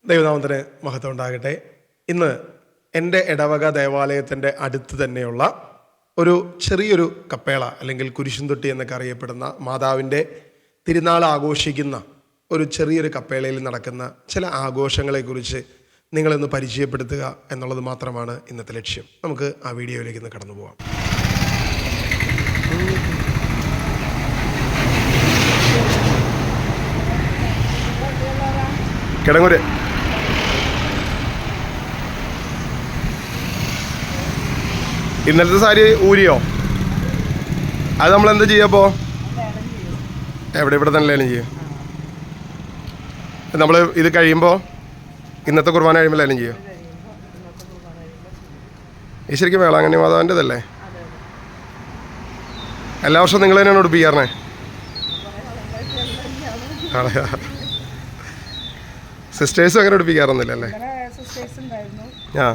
ദൈവനാമത്തിന് മഹത്വം ഉണ്ടാകട്ടെ. ഇന്ന് എൻ്റെ ഇടവക ദേവാലയത്തിൻ്റെ അടുത്ത് തന്നെയുള്ള ഒരു ചെറിയൊരു കപ്പേള അല്ലെങ്കിൽ കുരിശുംതൊട്ടി എന്നൊക്കെ അറിയപ്പെടുന്ന മാതാവിൻ്റെ തിരുനാൾ ആഘോഷിക്കുന്ന ഒരു ചെറിയൊരു കപ്പേളയിൽ നടക്കുന്ന ചില ആഘോഷങ്ങളെക്കുറിച്ച് നിങ്ങളൊന്ന് പരിചയപ്പെടുത്തുക എന്നുള്ളത് മാത്രമാണ് ഇന്നത്തെ ലക്ഷ്യം. നമുക്ക് ആ വീഡിയോയിലേക്ക് ഒന്ന് കടന്നു പോകാം. കിടങ്ങൂര് ഇന്നലത്തെ സാരി ഊരിയോ? അത് നമ്മളെന്താ ചെയ്യപ്പോ? ഇവിടെ തന്നെ ലേലം ചെയ്യും. നമ്മൾ ഇത് കഴിയുമ്പോൾ ഇന്നത്തെ കുർബാന കഴിയുമ്പോൾ ലേലം ചെയ്യും. ഈ ശരിക്കും വേളാങ്കണ്ണി മാതാവിൻ്റെതല്ലേ? എല്ലാ വർഷവും നിങ്ങൾ തന്നെയാണ് ഉടുപ്പിക്കാറേ? സിസ്റ്റേഴ്സും അങ്ങനെ ഉടുപ്പിക്കാറൊന്നുമില്ല അല്ലേ? ആ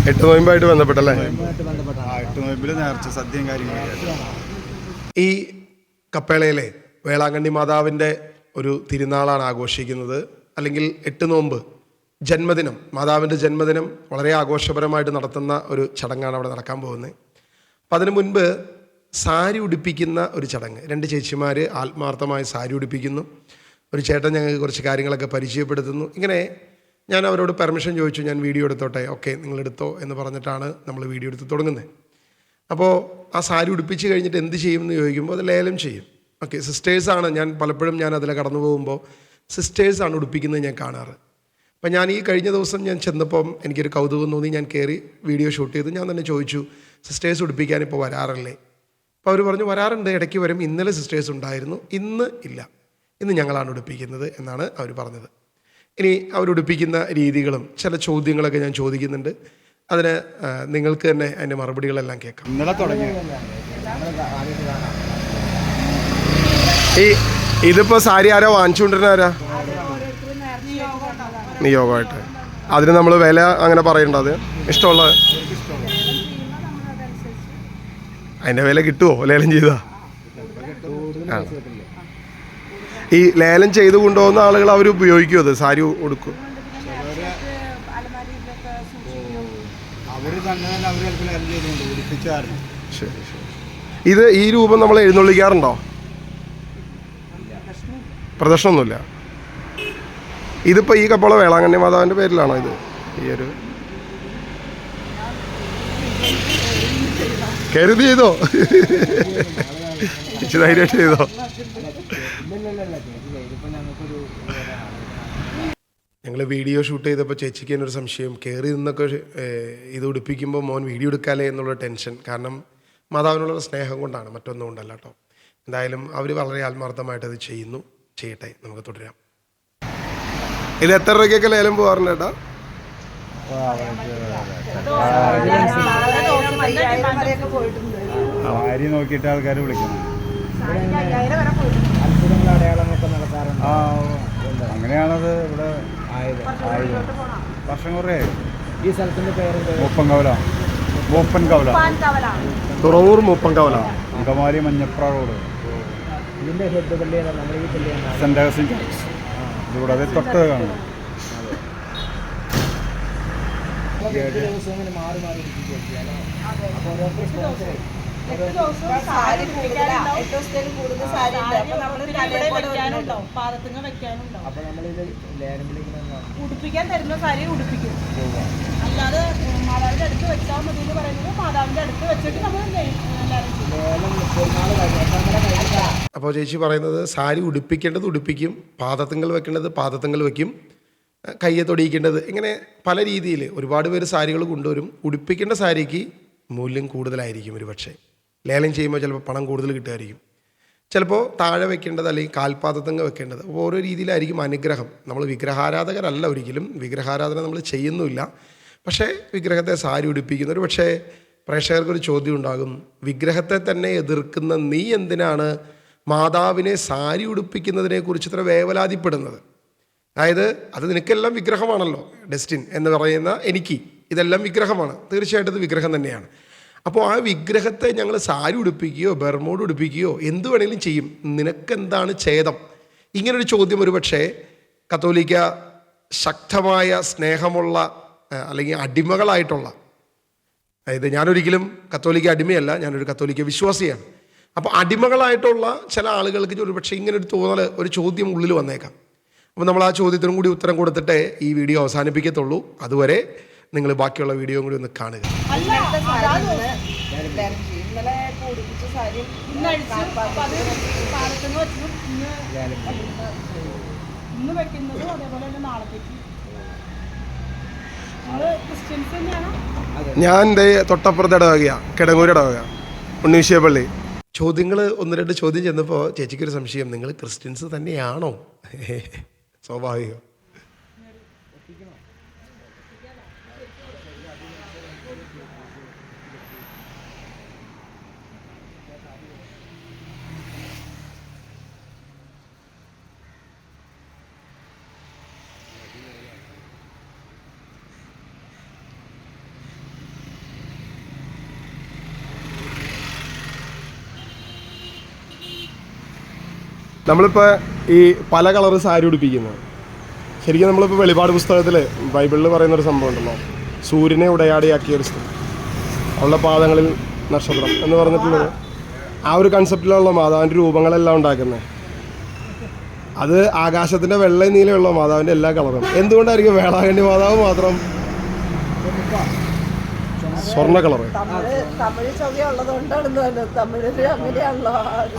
8 നോയമ്പായിട്ട് ബന്ധപ്പെട്ടല്ലേ? ഈ കപ്പേളയിലെ വേളാങ്കണ്ണി മാതാവിൻ്റെ ഒരു തിരുനാളാണ് ആഘോഷിക്കുന്നത്. അല്ലെങ്കിൽ 8 നോമ്പ് ജന്മദിനം, മാതാവിൻ്റെ ജന്മദിനം വളരെ ആഘോഷപരമായിട്ട് നടത്തുന്ന ഒരു ചടങ്ങാണ് അവിടെ നടക്കാൻ പോകുന്നത്. അപ്പം അതിനു മുൻപ് സാരി ഉടുപ്പിക്കുന്ന ഒരു ചടങ്ങ്. 2 ചേച്ചിമാർ ആത്മാർത്ഥമായി സാരി ഉടുപ്പിക്കുന്നു. ഒരു ചേട്ടൻ ഞങ്ങൾക്ക് കുറച്ച് കാര്യങ്ങളൊക്കെ പരിചയപ്പെടുത്തുന്നു. ഇങ്ങനെ ഞാൻ അവരോട് പെർമിഷൻ ചോദിച്ചു, ഞാൻ വീഡിയോ എടുത്തോട്ടെ? ഓക്കെ, നിങ്ങളെടുത്തോ എന്ന് പറഞ്ഞിട്ടാണ് നമ്മൾ വീഡിയോ എടുത്ത് തുടങ്ങുന്നത്. അപ്പോൾ ആ സാരി ഉടുപ്പിച്ച് കഴിഞ്ഞിട്ട് എന്ത് ചെയ്യുമെന്ന് ചോദിക്കുമ്പോൾ അത് ലേലം ചെയ്യും. ഓക്കെ, സിസ്റ്റേഴ്സാണ്. പലപ്പോഴും ഞാൻ അതിൽ കടന്നു പോകുമ്പോൾ സിസ്റ്റേഴ്സാണ് ഉടുപ്പിക്കുന്നത് ഞാൻ കാണാറ്. അപ്പം ഞാൻ ഈ കഴിഞ്ഞ ദിവസം ഞാൻ ചെന്നപ്പം എനിക്കൊരു കൗതുകം തോന്നി. ഞാൻ കയറി വീഡിയോ ഷൂട്ട് ചെയ്ത് ഞാൻ തന്നെ ചോദിച്ചു, സിസ്റ്റേഴ്സ് ഉടുപ്പിക്കാൻ ഇപ്പോൾ വരാറില്ലേ? അപ്പോൾ അവർ പറഞ്ഞു വരാറുണ്ട്, ഇടയ്ക്ക് വരും. ഇന്നലെ സിസ്റ്റേഴ്സ് ഉണ്ടായിരുന്നു, ഇന്ന് ഇല്ല, ഇന്ന് ഞങ്ങളാണ് ഉടുപ്പിക്കുന്നത് എന്നാണ് അവർ പറഞ്ഞത്. ഇനി അവരുടുപ്പിക്കുന്ന രീതികളും ചില ചോദ്യങ്ങളൊക്കെ ഞാൻ ചോദിക്കുന്നുണ്ട്. അതിന് നിങ്ങൾക്ക് തന്നെ അതിൻ്റെ മറുപടികളെല്ലാം കേൾക്കാം. ഇന്നലെ തുടങ്ങി ഇതിപ്പോൾ സാരി ആരോ വാങ്ങിച്ചുകൊണ്ടിരുന്നാരാ? നിയോഗമായിട്ട്. അതിന് നമ്മൾ വില അങ്ങനെ പറയണ്ട, അത് ഇഷ്ടമുള്ളത് അതിൻ്റെ വില കിട്ടുമോ ലേലം ചെയ്താ? ഈ ലേലം ചെയ്ത് കൊണ്ടുപോകുന്ന ആളുകൾ അവർ ഉപയോഗിക്കുമോ അത്? സാരി കൊടുക്കും? ശരി ശരി. ഇത് ഈ രൂപം നമ്മൾ എഴുന്നള്ളിക്കാറുണ്ടോ? പ്രദർശനമൊന്നുമില്ല. ഇതിപ്പോൾ ഈ കപ്പള വേളാങ്കണ്ണി മാതാവിൻ്റെ പേരിലാണോ ഇത്? ഈ ഒരു കരുതി ചെയ്തോ? ധൈര്യമായിട്ട് ചെയ്തോ? ഞങ്ങൾ വീഡിയോ ഷൂട്ട് ചെയ്തപ്പോൾ ചേച്ചിക്ക് തന്നെ ഒരു സംശയം, കയറി നിന്നൊക്കെ ഇത് ഉടുപ്പിക്കുമ്പോൾ മോൻ വീഡിയോ എടുക്കാലേ എന്നുള്ള ടെൻഷൻ. കാരണം മാതാവിനുള്ള സ്നേഹം കൊണ്ടാണ്, മറ്റൊന്നും കൊണ്ടല്ല കേട്ടോ. എന്തായാലും അവർ വളരെ ആത്മാർത്ഥമായിട്ട് അത് ചെയ്യുന്നു. ചെയ്യട്ടെ, നമുക്ക് തുടരാം. ഇത് എത്ര രൂപയ്ക്കൊക്കെ ലേലം പോകാറുണ്ട് ചേട്ടാ? സാരി നോക്കിയിട്ട് ആൾക്കാർ വിളിക്കുന്നു. അങ്ങനെയാണത് ഇവിടെ വർഷം കുറേ. ഈ സ്ഥലത്തിന്റെ പേര് മൂപ്പൻകവല. തുറവൂർ മൂപ്പൻകവല, അങ്കമാലി മഞ്ഞപ്ര റോഡ്. ഇതിന്റെ ഹെഡ് പള്ളിയാണ് നമ്മുടെ ഈ പള്ളിയാണ്, സെന്റ് അഗസ്റ്റിൻ ചർച്ച്. ഇതിലൂടെ അത് തൊട്ട് കാണുന്നു. മാറി മാറി ഉടുപ്പിക്കാൻ തരുന്ന സാരി ഉടുപ്പിക്കും. അല്ലാതെ മാതാവിന്റെ അടുത്ത് വെച്ചാൽ മതി എന്ന് പറയുന്നത് മാതാവിന്റെ അടുത്ത് വെച്ചിട്ട് നമ്മൾ അപ്പോൾ ചേച്ചി പറയുന്നത് സാരി ഉടുപ്പിക്കേണ്ടത് ഉടുപ്പിക്കും, പാദത്തുങ്കൽ വെക്കേണ്ടത് പാദത്തുങ്കൽ വയ്ക്കും, കയ്യെ തൊടിയിക്കേണ്ടത്, ഇങ്ങനെ പല രീതിയിൽ ഒരുപാട് പേര് സാരികൾ കൊണ്ടുവരും. ഉടുപ്പിക്കേണ്ട സാരിക്ക് മൂല്യം കൂടുതലായിരിക്കും. ഒരു പക്ഷേ ലേലം ചെയ്യുമ്പോൾ ചിലപ്പോൾ പണം കൂടുതൽ കിട്ടുമായിരിക്കും. ചിലപ്പോൾ താഴെ വെക്കേണ്ടത് അല്ലെങ്കിൽ കാൽപാദത്തങ്ങ വെക്കേണ്ടത്. ഓരോ രീതിയിലായിരിക്കും അനുഗ്രഹം. നമ്മൾ വിഗ്രഹാരാധകരല്ല, ഒരിക്കലും വിഗ്രഹാരാധന നമ്മൾ ചെയ്യുന്നുമില്ല. പക്ഷേ വിഗ്രഹത്തെ സാരി ഉടുപ്പിക്കുന്ന ഒരു പക്ഷേ പ്രേക്ഷകർക്കൊരു ചോദ്യം ഉണ്ടാകും, വിഗ്രഹത്തെ തന്നെ എതിർക്കുന്ന നീ എന്തിനാണ് മാതാവിനെ സാരി ഉടുപ്പിക്കുന്നതിനെക്കുറിച്ച് ഇത്ര വേവലാതിപ്പെടുന്നത്? അതായത് അത് നിനക്കെല്ലാം വിഗ്രഹമാണല്ലോ, ഡെസ്റ്റിൻ എന്ന് പറയുന്ന എനിക്ക് ഇതെല്ലാം വിഗ്രഹമാണ്. തീർച്ചയായിട്ടും ഇത് വിഗ്രഹം തന്നെയാണ്. അപ്പോൾ ആ വിഗ്രഹത്തെ ഞങ്ങൾ സാരി ഉടുപ്പിക്കുകയോ ബെർമോഡ് ഉടുപ്പിക്കുകയോ എന്ത് വേണമെങ്കിലും ചെയ്യും, നിനക്കെന്താണ് ഛേദം? ഇങ്ങനൊരു ചോദ്യം ഒരുപക്ഷെ കത്തോലിക്ക ശക്തമായ സ്നേഹമുള്ള അല്ലെങ്കിൽ അടിമകളായിട്ടുള്ള, അതായത് ഞാനൊരിക്കലും കത്തോലിക്ക അടിമയല്ല, ഞാനൊരു കത്തോലിക്ക വിശ്വാസിയാണ്. അപ്പോൾ അടിമകളായിട്ടുള്ള ചില ആളുകൾക്ക് ഒരുപക്ഷെ ഇങ്ങനൊരു തോന്നൽ, ഒരു ചോദ്യം ഉള്ളിൽ വന്നേക്കാം. അപ്പോൾ നമ്മൾ ആ ചോദ്യത്തിനും കൂടി ഉത്തരം കൊടുത്തിട്ടേ ഈ വീഡിയോ അവസാനിപ്പിക്കത്തുള്ളൂ. അതുവരെ നിങ്ങൾ ബാക്കിയുള്ള വീഡിയോ കൂടി ഒന്ന് കാണുക. അല്ല, അതാ ഇന്നലെ പൊടിപ്പിച്ച സാരി ഇന്ന് അഴിച്ച് അപ്പൊ അത് പാലത്തിന് വെച്ചതും ഇന്ന് വെക്കുന്നതും അതേപോലെ തന്നെ നാളത്തേക്ക്. നിങ്ങള് ക്രിസ്ത്യൻസ് തന്നെയാണോ? ഞാൻ എൻ്റെ തൊട്ടപ്പുറത്ത് ഇടവകയാണ്, കിടങ്ങൂർ ഇടവക, ഉണ്ണീശ്വരപ്പള്ളി. ചോദ്യങ്ങൾ 1-2 ചോദ്യം ചെന്നപ്പോൾ ചേച്ചിക്കൊരു സംശയം, നിങ്ങൾ ക്രിസ്ത്യൻസ് തന്നെയാണോ? സ്വാഭാവികം. നമ്മളിപ്പോൾ ഈ പല കളറ് സാരി ഉടുപ്പിക്കുന്നത്, ശരിക്കും നമ്മളിപ്പോൾ വെളിപാട് പുസ്തകത്തിൽ ബൈബിളിൽ പറയുന്നൊരു സംഭവം ഉണ്ടല്ലോ, സൂര്യനെ ഉടയാടിയാക്കിയൊരു സ്ത്രീ, അവളുടെ പാദങ്ങളിൽ നക്ഷത്രം എന്ന് പറഞ്ഞിട്ടുള്ളത്. ആ ഒരു കൺസെപ്റ്റിലുള്ള മാതാവിൻ്റെ രൂപങ്ങളെല്ലാം ഉണ്ടാക്കുന്നത്. അത് ആകാശത്തിൻ്റെ വെള്ള നീലയുള്ള മാതാവിൻ്റെ എല്ലാ കളറും. എന്തുകൊണ്ടായിരിക്കും വേളാങ്കണ്ണി മാതാവ് മാത്രം സ്വർണ്ണ കളറ്? തമിഴ് ചൊവ്വ ഉള്ളതുകൊണ്ടാണ്, തമിഴില് അങ്ങനെയാണല്ലോ.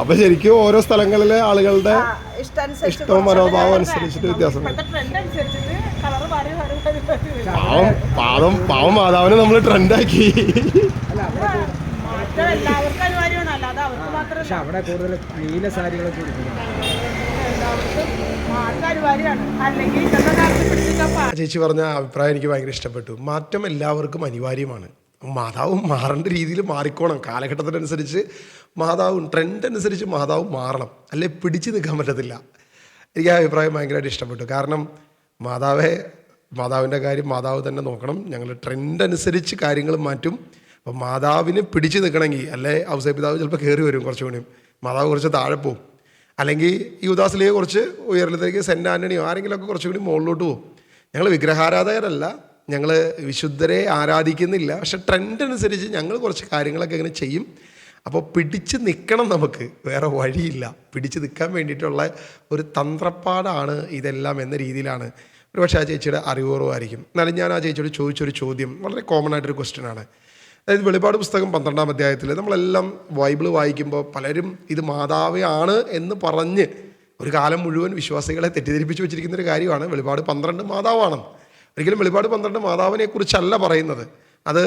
അപ്പൊ ശരിക്കും ഓരോ സ്ഥലങ്ങളിലെ ആളുകളുടെ ഇഷ്ടാനുസരിച്ച് ഇഷ്ടവും മനോഭാവം അനുസരിച്ചിട്ട് വ്യത്യാസം. ട്രെൻഡ് അനുസരിച്ചിട്ട് കളറ് മാറി മാറി മാറി പാവം മാതാവിനെ നമ്മൾ ട്രെൻഡാക്കി. മാറ്റം എല്ലാവർക്കും അനിവാര്യമാണ്, അല്ലാതെ അവർക്ക് മാത്രമല്ല. പക്ഷെ അവിടെ കൂടുതൽ നീല സാരികളൊക്കെ കൊടുക്കുന്നത് എല്ലാവർക്കും മാറ്റം അനിവാര്യമാണ്. അല്ലെങ്കിൽ ഇന്നത്തെ കാലത്ത് പിടിച്ചിട്ടപ്പ ചേച്ചി പറഞ്ഞ അഭിപ്രായം എനിക്ക് ഭയങ്കര ഇഷ്ടപ്പെട്ടു. മാറ്റം എല്ലാവർക്കും അനിവാര്യമാണ്. മാതാവ് മാറേണ്ട രീതിയിൽ മാറിക്കോണം. കാലഘട്ടത്തിനനുസരിച്ച് മാതാവും ട്രെൻഡ് അനുസരിച്ച് മാതാവ് മാറണം, അല്ലെ പിടിച്ചു നിൽക്കാൻ പറ്റത്തില്ല. എനിക്ക് ആ അഭിപ്രായം ഭയങ്കരമായിട്ട് ഇഷ്ടപ്പെട്ടു. കാരണം മാതാവിൻ്റെ കാര്യം മാതാവ് തന്നെ നോക്കണം. ഞങ്ങൾ ട്രെൻഡ് അനുസരിച്ച് കാര്യങ്ങൾ മാറ്റും. അപ്പം മാതാവിന് പിടിച്ചു നിൽക്കണമെങ്കിൽ, അല്ലെ ഔസേപ്പ് പിതാവ് ചിലപ്പോൾ കയറി വരും കുറച്ചുകൂടി, മാതാവ് കുറച്ച് താഴെ പോവും. അല്ലെങ്കിൽ ഈ ഉദാസിലേക്ക് കുറച്ച് ഉയരത്തിലേക്ക് സെൻറ്റ് ആൻ്റണിയോ ആരെങ്കിലുമൊക്കെ കുറച്ചുകൂടി മുകളിലോട്ട് പോകും. ഞങ്ങൾ വിഗ്രഹാരാധകരല്ല, ഞങ്ങൾ വിശുദ്ധരെ ആരാധിക്കുന്നില്ല. പക്ഷെ ട്രെൻഡ് അനുസരിച്ച് ഞങ്ങൾ കുറച്ച് കാര്യങ്ങളൊക്കെ ഇങ്ങനെ ചെയ്യും. അപ്പോൾ പിടിച്ച് നിൽക്കണം, നമുക്ക് വേറെ വഴിയില്ല. പിടിച്ച് നിൽക്കാൻ വേണ്ടിയിട്ടുള്ള ഒരു തന്ത്രപ്പാടാണ് ഇതെല്ലാം എന്ന രീതിയിലാണ് ഒരു പക്ഷേ ആ ചേച്ചിയുടെ അറിവുറവായിരിക്കും. എന്നാലും ഞാൻ ആ ചേച്ചിയോട് ചോദിച്ചൊരു ചോദ്യം വളരെ കോമൺ ആയിട്ടൊരു ക്വസ്റ്റ്യനാണ്. അതായത് വെളിപാട് പുസ്തകം 12-ാം അധ്യായത്തിൽ നമ്മളെല്ലാം ബൈബിൾ വായിക്കുമ്പോൾ പലരും ഇത് മാതാവയാണ് എന്ന് പറഞ്ഞ് ഒരു കാലം മുഴുവൻ വിശ്വാസികളെ തെറ്റിദ്ധരിപ്പിച്ച് വെച്ചിരിക്കുന്ന ഒരു കാര്യമാണ് വെളിപാട് 12 മാതാവാണ്. ഒരിക്കലും വെളിപാട് 12 മാതാവിനെ കുറിച്ചല്ല പറയുന്നത്. അത്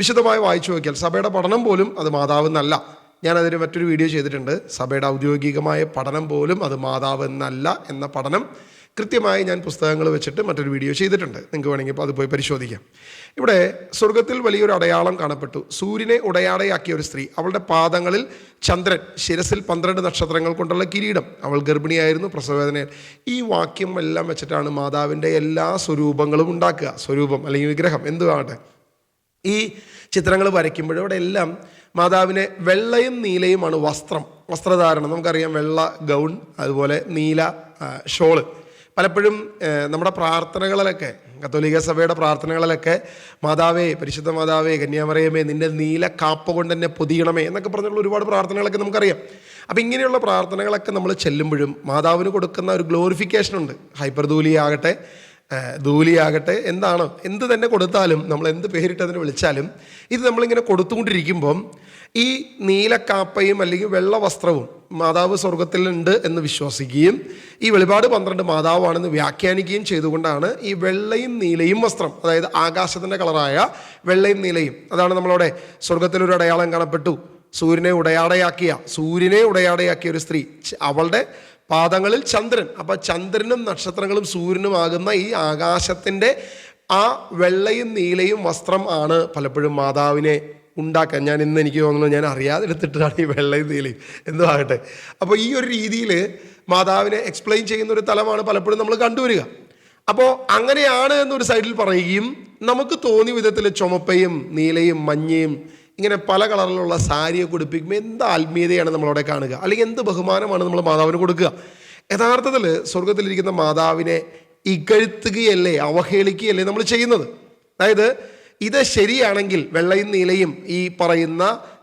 വിശദമായി വായിച്ചു നോക്കിയാൽ സഭയുടെ പഠനം പോലും അത് മാതാവ് എന്നല്ല. ഞാനതിന് മറ്റൊരു വീഡിയോ ചെയ്തിട്ടുണ്ട്. സഭയുടെ ഔദ്യോഗികമായ പഠനം പോലും അത് മാതാവ് എന്നല്ല എന്ന പഠനം കൃത്യമായി ഞാൻ പുസ്തകങ്ങൾ വെച്ചിട്ട് മറ്റൊരു വീഡിയോ ചെയ്തിട്ടുണ്ട്. നിങ്ങൾക്ക് വേണമെങ്കിൽ അത് പോയി പരിശോധിക്കാം. ഇവിടെ സ്വർഗത്തിൽ വലിയൊരു അടയാളം കാണപ്പെട്ടു. സൂര്യനെ ഉടയാടയാക്കിയ ഒരു സ്ത്രീ, അവളുടെ പാദങ്ങളിൽ ചന്ദ്രൻ, ശിരസിൽ 12 നക്ഷത്രങ്ങൾ കൊണ്ടുള്ള കിരീടം, അവൾ ഗർഭിണിയായിരുന്നു, പ്രസവവേദനയിൽ. ഈ വാക്യം എല്ലാം വെച്ചിട്ടാണ് മാതാവിൻ്റെ എല്ലാ സ്വരൂപങ്ങളും ഉണ്ടാക്കുക. സ്വരൂപം അല്ലെങ്കിൽ വിഗ്രഹം എന്തുവാകട്ടെ, ഈ ചിത്രങ്ങൾ വരയ്ക്കുമ്പോൾ ഇവിടെ എല്ലാം മാതാവിനെ വെള്ളയും നീലയുമാണ് വസ്ത്രധാരണം. നമുക്കറിയാം, വെള്ള ഗൗൺ, അതുപോലെ നീല ഷോള്. പലപ്പോഴും നമ്മുടെ പ്രാർത്ഥനകളിലൊക്കെ, കത്തോലിക്ക സഭയുടെ പ്രാർത്ഥനകളിലൊക്കെ മാതാവേ, പരിശുദ്ധ മാതാവേ, കന്യാമറിയമേ, നിന്റെ നീല കാപ്പ കൊണ്ട് തന്നെ പൊതിയണമേ എന്നൊക്കെ പറഞ്ഞുള്ള ഒരുപാട് പ്രാർത്ഥനകളൊക്കെ നമുക്കറിയാം. അപ്പം ഇങ്ങനെയുള്ള പ്രാർത്ഥനകളൊക്കെ നമ്മൾ ചെല്ലുമ്പോഴും മാതാവിന് കൊടുക്കുന്ന ഒരു ഗ്ലോറിഫിക്കേഷനുണ്ട്. ഹൈപ്പർ ധൂലിയാകട്ടെ എന്താണോ, എന്ത് തന്നെ കൊടുത്താലും, നമ്മൾ എന്ത് പേരിട്ടതിന് വിളിച്ചാലും, ഇത് നമ്മളിങ്ങനെ കൊടുത്തുകൊണ്ടിരിക്കുമ്പം ഈ നീലക്കാപ്പയും അല്ലെങ്കിൽ വെള്ള വസ്ത്രവും മാതാവ് സ്വർഗത്തിലുണ്ട് എന്ന് വിശ്വസിക്കുകയും ഈ വെളിപാട് 12 മാതാവാണെന്ന് വ്യാഖ്യാനിക്കുകയും ചെയ്തുകൊണ്ടാണ് ഈ വെള്ളയും നീലയും വസ്ത്രം, അതായത് ആകാശത്തിൻ്റെ കളറായ വെള്ളയും നീലയും. അതാണ് നമ്മളവിടെ സ്വർഗത്തിലൊരു അടയാളം കാണപ്പെട്ടു. സൂര്യനെ ഉടയാടയാക്കിയ ഒരു സ്ത്രീ, അവളുടെ പാദങ്ങളിൽ ചന്ദ്രൻ. അപ്പം ചന്ദ്രനും നക്ഷത്രങ്ങളും സൂര്യനുമാകുന്ന ഈ ആകാശത്തിൻ്റെ ആ വെള്ളയും നീലയും വസ്ത്രം ആണ് പലപ്പോഴും മാതാവിനെ ഉണ്ടാക്കാൻ. എനിക്ക് തോന്നുന്നു ഞാൻ അറിയാതെ എടുത്തിട്ടാണ് ഈ വെള്ളയും നീലയും എന്തുമാകട്ടെ. അപ്പോൾ ഈ ഒരു രീതിയിൽ മാതാവിനെ എക്സ്പ്ലെയിൻ ചെയ്യുന്ന ഒരു തലമാണ് പലപ്പോഴും നമ്മൾ കണ്ടുവരിക. അപ്പോൾ അങ്ങനെയാണ് എന്നൊരു സൈഡിൽ പറയുകയും നമുക്ക് തോന്നിയ വിധത്തിൽ ചുമപ്പയും നീലയും മഞ്ഞയും ഇങ്ങനെ പല കളറിലുള്ള സാരിയൊക്കെ ഉടുപ്പിക്കുമ്പോൾ എന്ത് ആത്മീയതയാണ് നമ്മളവിടെ കാണുക, അല്ലെങ്കിൽ എന്ത് ബഹുമാനമാണ് നമ്മൾ മാതാവിന് കൊടുക്കുക. യഥാർത്ഥത്തിൽ സ്വർഗത്തിലിരിക്കുന്ന മാതാവിനെ ഇകഴ്ത്തുകയല്ലേ, അവഹേളിക്കുകയല്ലേ നമ്മൾ ചെയ്യുന്നത്. അതായത് ഇത് ശരിയാണെങ്കിൽ വെള്ളയും നീലയും ഈ പറയുന്ന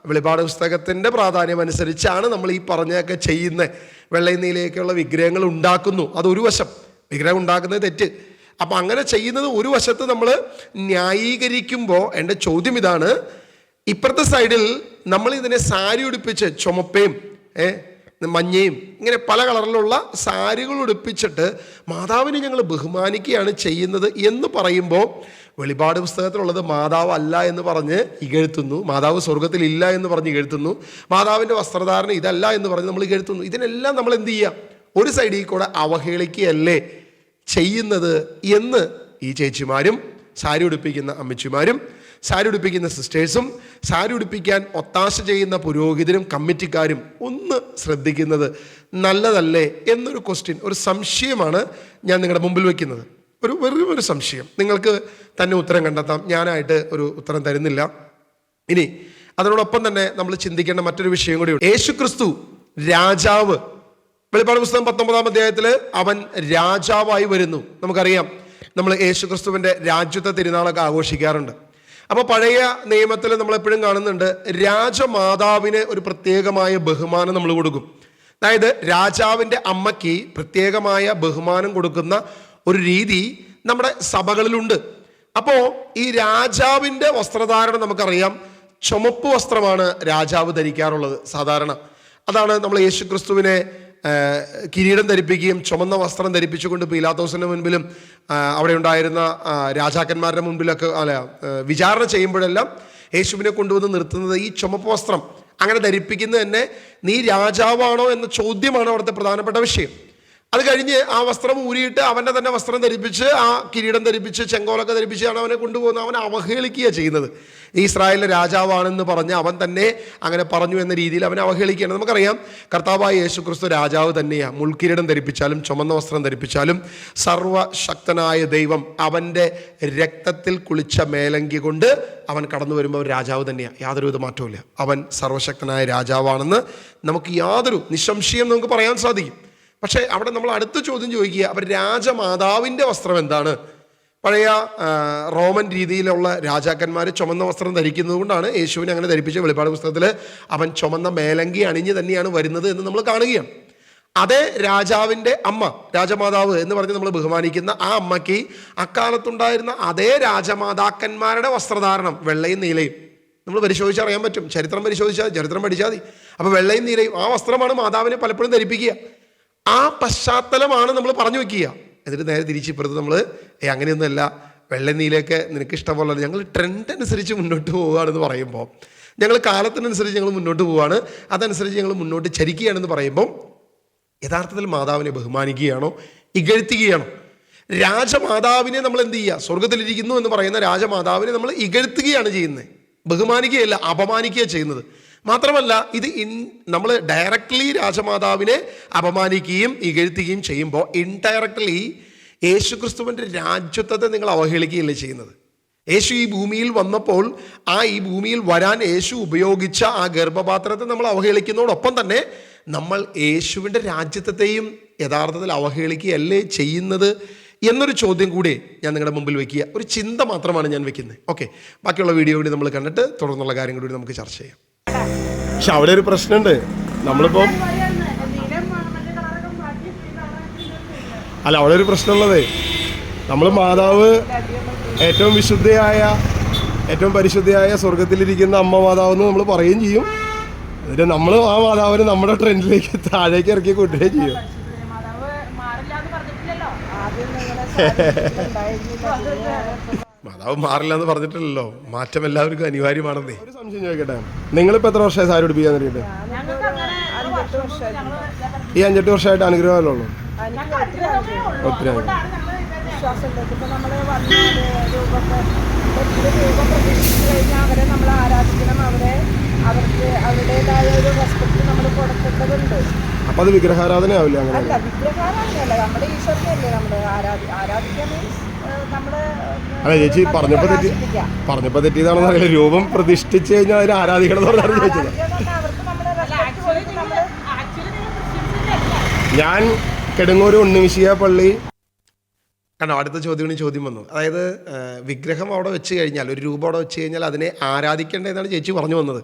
വെളിപാട് പുസ്തകത്തിൻ്റെ പ്രാധാന്യം അനുസരിച്ചാണ് നമ്മൾ ഈ പറഞ്ഞൊക്കെ ചെയ്യുന്നത്. വെള്ളയും നീലയൊക്കെയുള്ള വിഗ്രഹങ്ങൾ ഉണ്ടാക്കുന്നു, അതൊരു വശം, വിഗ്രഹം ഉണ്ടാക്കുന്നത് തെറ്റ്. അപ്പം അങ്ങനെ ചെയ്യുന്നത് ഒരു വശത്ത് നമ്മൾ ന്യായീകരിക്കുമ്പോൾ എൻ്റെ ചോദ്യം ഇതാണ്, ഇപ്പുറത്തെ സൈഡിൽ നമ്മൾ ഇതിനെ സാരി ഉടുപ്പിച്ച് ചുമപ്പയും മഞ്ഞയും ഇങ്ങനെ പല കളറിലുള്ള സാരികൾ ഉടുപ്പിച്ചിട്ട് മാതാവിനെ ഞങ്ങൾ ബഹുമാനിക്കുകയാണ് ചെയ്യുന്നത് എന്ന് പറയുമ്പോൾ വെളിപാട് പുസ്തകത്തിലുള്ളത് മാതാവ് അല്ല എന്ന് പറഞ്ഞ് ഇകഴ്ത്തുന്നു, മാതാവ് സ്വർഗത്തിലില്ല എന്ന് പറഞ്ഞ് ഇകഴ്ത്തുന്നു, മാതാവിൻ്റെ വസ്ത്രധാരണ ഇതല്ല എന്ന് പറഞ്ഞ് നമ്മൾ ഇകഴ്ത്തുന്നു. ഇതിനെല്ലാം നമ്മൾ എന്ത് ചെയ്യുക, ഒരു സൈഡിൽ കൂടെ അവഹേളിക്കുകയല്ലേ ചെയ്യുന്നത് എന്ന് ഈ ചേച്ചിമാരും സാരി ഉടുപ്പിക്കുന്ന അമ്മച്ചിമാരും സാരി ഉടുപ്പിക്കുന്ന സിസ്റ്റേഴ്സും സാരി ഉടുപ്പിക്കാൻ ഒത്താശ ചെയ്യുന്ന പുരോഹിതരും കമ്മിറ്റിക്കാരും ഒന്ന് ശ്രദ്ധിക്കുന്നത് നല്ലതല്ലേ എന്നൊരു ക്വസ്റ്റ്യൻ, ഒരു സംശയമാണ് ഞാൻ നിങ്ങളുടെ മുമ്പിൽ വയ്ക്കുന്നത്. വെറും ഒരു സംശയം, നിങ്ങൾക്ക് തന്നെ ഉത്തരം കണ്ടെത്താം, ഞാനായിട്ട് ഒരു ഉത്തരം തരുന്നില്ല. ഇനി അതിനോടൊപ്പം തന്നെ നമ്മൾ ചിന്തിക്കേണ്ട മറ്റൊരു വിഷയം കൂടിയുണ്ട്. യേശുക്രിസ്തു രാജാവ്, വെളിപ്പാട് പുസ്തകം 19-ാം അധ്യായത്തിൽ അവൻ രാജാവായി വരുന്നു. നമുക്കറിയാം, നമ്മൾ യേശുക്രിസ്തുവിൻ്റെ രാജ്യത്തെ തിരുനാളൊക്കെ ആഘോഷിക്കാറുണ്ട്. അപ്പോൾ പഴയ നിയമത്തിൽ നമ്മളെപ്പോഴും കാണുന്നുണ്ട്, രാജമാതാവിന് ഒരു പ്രത്യേകമായ ബഹുമാനം നമ്മൾ കൊടുക്കും. അതായത് രാജാവിൻ്റെ അമ്മയ്ക്ക് പ്രത്യേകമായ ബഹുമാനം കൊടുക്കുന്ന ഒരു രീതി നമ്മുടെ സഭകളിലുണ്ട്. അപ്പോൾ ഈ രാജാവിൻ്റെ വസ്ത്രധാരണം നമുക്കറിയാം, ചുമപ്പ് വസ്ത്രമാണ് രാജാവ് ധരിക്കാറുള്ളത് സാധാരണ. അതാണ് നമ്മൾ യേശുക്രിസ്തുവിനെ കിരീടം ധരിപ്പിക്കുകയും ചുമന്ന വസ്ത്രം ധരിപ്പിച്ചുകൊണ്ട് പീലാത്തോസിൻ്റെ മുൻപിലും അവിടെ ഉണ്ടായിരുന്ന രാജാക്കന്മാരുടെ മുൻപിലൊക്കെ വിചാരണ ചെയ്യുമ്പോഴെല്ലാം യേശുവിനെ കൊണ്ടുവന്ന് നിർത്തുന്നത് ഈ ചുമപ്പ് വസ്ത്രം അങ്ങനെ ധരിപ്പിക്കുന്നത് തന്നെ നീ രാജാവാണോ എന്ന ചോദ്യമാണ് അവിടുത്തെ പ്രധാനപ്പെട്ട വിഷയം. അത് കഴിഞ്ഞ് ആ വസ്ത്രം ഊരിയിട്ട് അവൻ്റെ തന്നെ വസ്ത്രം ധരിപ്പിച്ച് ആ കിരീടം ധരിപ്പിച്ച് ചെങ്കോലൊക്കെ ധരിപ്പിച്ചാണ് അവനെ കൊണ്ടുപോകുന്നത്. അവനെ അവഹേളിക്കുകയാണ് ചെയ്യുന്നത്. ഇസ്രായേലിലെ രാജാവാണെന്ന് പറഞ്ഞ് അവൻ തന്നെ അങ്ങനെ പറഞ്ഞു എന്ന രീതിയിൽ അവനെ അവഹേളിക്കുകയാണ്. നമുക്കറിയാം, കർത്താവായ യേശുക്രിസ്തു രാജാവ് തന്നെയാണ്. മുൾക്കിരീടം ധരിപ്പിച്ചാലും ചുമന്ന വസ്ത്രം ധരിപ്പിച്ചാലും സർവശക്തനായ ദൈവം അവൻ്റെ രക്തത്തിൽ കുളിച്ച മേലങ്കി കൊണ്ട് അവൻ കടന്നു വരുമ്പോൾ രാജാവ് തന്നെയാണ്, യാതൊരുവിധ മാറ്റവുമില്ല. അവൻ സർവശക്തനായ രാജാവാണെന്ന് നമുക്ക് യാതൊരു നിസ്സംശയം നമുക്ക് പറയാൻ സാധിക്കും. പക്ഷേ അവിടെ നമ്മൾ അടുത്ത ചോദ്യം ചോദിക്കുക, അവർ രാജമാതാവിൻ്റെ വസ്ത്രം എന്താണ്? പഴയ റോമൻ രീതിയിലുള്ള രാജാക്കന്മാർ ചുമന്ന വസ്ത്രം ധരിക്കുന്നത് കൊണ്ടാണ് യേശുവിനെ അങ്ങനെ ധരിപ്പിച്ച വെളിപ്പാട് പുസ്തകത്തിൽ അവൻ ചുമന്ന മേലങ്കി അണിഞ്ഞ് തന്നെയാണ് വരുന്നത് എന്ന് നമ്മൾ കാണുകയാണ്. അതേ രാജാവിൻ്റെ അമ്മ, രാജമാതാവ് എന്ന് പറഞ്ഞ് നമ്മൾ ബഹുമാനിക്കുന്ന ആ അമ്മയ്ക്ക് അക്കാലത്തുണ്ടായിരുന്ന അതേ രാജമാതാക്കന്മാരുടെ വസ്ത്രധാരണം വെള്ളയും നീലയും നമ്മൾ പരിശോധിച്ചാൽ അറിയാൻ പറ്റും. ചരിത്രം പഠിച്ചാൽ മതി. അപ്പോൾ വെള്ളയും നീലയും ആ വസ്ത്രമാണ് മാതാവിനെ പലപ്പോഴും ധരിപ്പിക്കുക. ആ പശ്ചാത്തലമാണ് നമ്മൾ പറഞ്ഞു വെക്കുക. എന്നിട്ട് നേരെ തിരിച്ചിപ്പുറത്ത് നമ്മൾ അങ്ങനെയൊന്നുമല്ല, വെള്ളനീലയൊക്കെ നിനക്ക് ഇഷ്ടം പോലെ, ഞങ്ങൾ ട്രെൻഡ് അനുസരിച്ച് മുന്നോട്ട് പോവുകയാണെന്ന് പറയുമ്പോൾ, ഞങ്ങൾ കാലത്തിനനുസരിച്ച് ഞങ്ങൾ മുന്നോട്ട് പോവുകയാണ്, അതനുസരിച്ച് ഞങ്ങൾ മുന്നോട്ട് ചരിക്കുകയാണെന്ന് പറയുമ്പോൾ യഥാർത്ഥത്തിൽ മാതാവിനെ ബഹുമാനിക്കുകയാണോ ഇകഴ്ത്തുകയാണോ? രാജമാതാവിനെ നമ്മൾ എന്ത് ചെയ്യുക? സ്വർഗത്തിലിരിക്കുന്നു എന്ന് പറയുന്ന രാജമാതാവിനെ നമ്മൾ ഇകഴ്ത്തുകയാണ് ചെയ്യുന്നത്, ബഹുമാനിക്കുകയല്ല, അപമാനിക്കുകയാണ് ചെയ്യുന്നത്. മാത്രമല്ല ഇത് നമ്മൾ ഡയറക്റ്റ്ലി രാജമാതാവിനെ അപമാനിക്കുകയും ഇകഴ്ത്തുകയും ചെയ്യുമ്പോൾ ഇൻഡയറക്റ്റ്ലി യേശുക്രിസ്തുവിൻ്റെ രാജ്യത്വത്തെ നിങ്ങൾ അവഹേളിക്കുകയല്ലേ ചെയ്യുന്നത്. യേശു ഈ ഭൂമിയിൽ വന്നപ്പോൾ ഈ ഭൂമിയിൽ വരാൻ യേശു ഉപയോഗിച്ച ആ ഗർഭപാത്രത്തെ നമ്മൾ അവഹേളിക്കുന്നതോടൊപ്പം തന്നെ നമ്മൾ യേശുവിൻ്റെ രാജ്യത്വത്തെയും യഥാർത്ഥത്തിൽ അവഹേളിക്കുകയല്ലേ ചെയ്യുന്നത് എന്നൊരു ചോദ്യം കൂടി ഞാൻ നിങ്ങളുടെ മുമ്പിൽ വയ്ക്കുക. ഒരു ചിന്ത മാത്രമാണ് ഞാൻ വെക്കുന്നത്. ഓക്കെ, ബാക്കിയുള്ള വീഡിയോ കൂടി നമ്മൾ കണ്ടിട്ട് തുടർന്നുള്ള കാര്യം കൂടി നമുക്ക് ചർച്ച ചെയ്യാം. പക്ഷെ അവിടെ ഒരു പ്രശ്നമുണ്ട്. നമ്മളിപ്പം അവിടെ ഒരു പ്രശ്നമുള്ളതേ, നമ്മൾ മാതാവ് ഏറ്റവും വിശുദ്ധയായ ഏറ്റവും പരിശുദ്ധയായ സ്വർഗത്തിലിരിക്കുന്ന അമ്മ മാതാവെന്ന് നമ്മൾ പറയുകയും ചെയ്യും. എന്നിട്ട് നമ്മൾ ആ മാതാവിനെ നമ്മുടെ ട്രെൻഡിലേക്ക് താഴേക്ക് ഇറക്കി കൊണ്ടുവരികയും ചെയ്യും. മാതാവ് മാറില്ല എന്ന് പറഞ്ഞിട്ടില്ലല്ലോ, മാറ്റം എല്ലാവർക്കും അനിവാര്യമാണെന്നേ. ഒരു സംശയം ചോദിക്കട്ടെ, നിങ്ങളിപ്പോൾ എത്ര വർഷമായി സാരി ഉടുപ്പിക്കാൻ തുടങ്ങിയിട്ട്? ഈ 5-8 വർഷമായിട്ട് അനുഗ്രഹമല്ലോ ഉള്ളൂ. ഒത്തിരി അവരെ നമ്മൾ ആരാധിക്കണം, അവർക്ക് അവരുടേതായ ഒരു റെസ്പെക്ട് നമ്മൾ കൊടുക്കേണ്ടതുണ്ട്. അപ്പൊ അത് വിഗ്രഹാരാധന ആവില്ല അങ്ങനെ? അല്ല, വിഗ്രഹാരാധനയല്ല, നമ്മുടെ ഈശ്വരനെയല്ലേ നമ്മൾ ആരാധിക്കാൻ മീൻസ് നമ്മുടെ അല്ല ചേച്ചി പറഞ്ഞപ്പോ തെറ്റിയതാണെന്ന് അറിയില്ല. രൂപം പ്രതിഷ്ഠിച്ച് കഴിഞ്ഞാൽ അതിന് ആരാധിക്കണം എന്ന് പറഞ്ഞാണ് ചോദിച്ചത്. അവർക്ക് നമ്മുടെ റെസ്പെക്ട് കൊടുത്ത് നമ്മൾ ഞാൻ കെടുങ്ങൂർ ഉണ്ണിമിശിയ പള്ളി കണ്ടോ, അടുത്ത ചോദ്യം വന്നു. അതായത് വിഗ്രഹം അവിടെ വെച്ച് കഴിഞ്ഞാൽ, ഒരു രൂപം അവിടെ വെച്ച് കഴിഞ്ഞാൽ അതിനെ ആരാധിക്കേണ്ടതെന്നാണ് ചേച്ചി പറഞ്ഞു വന്നത്.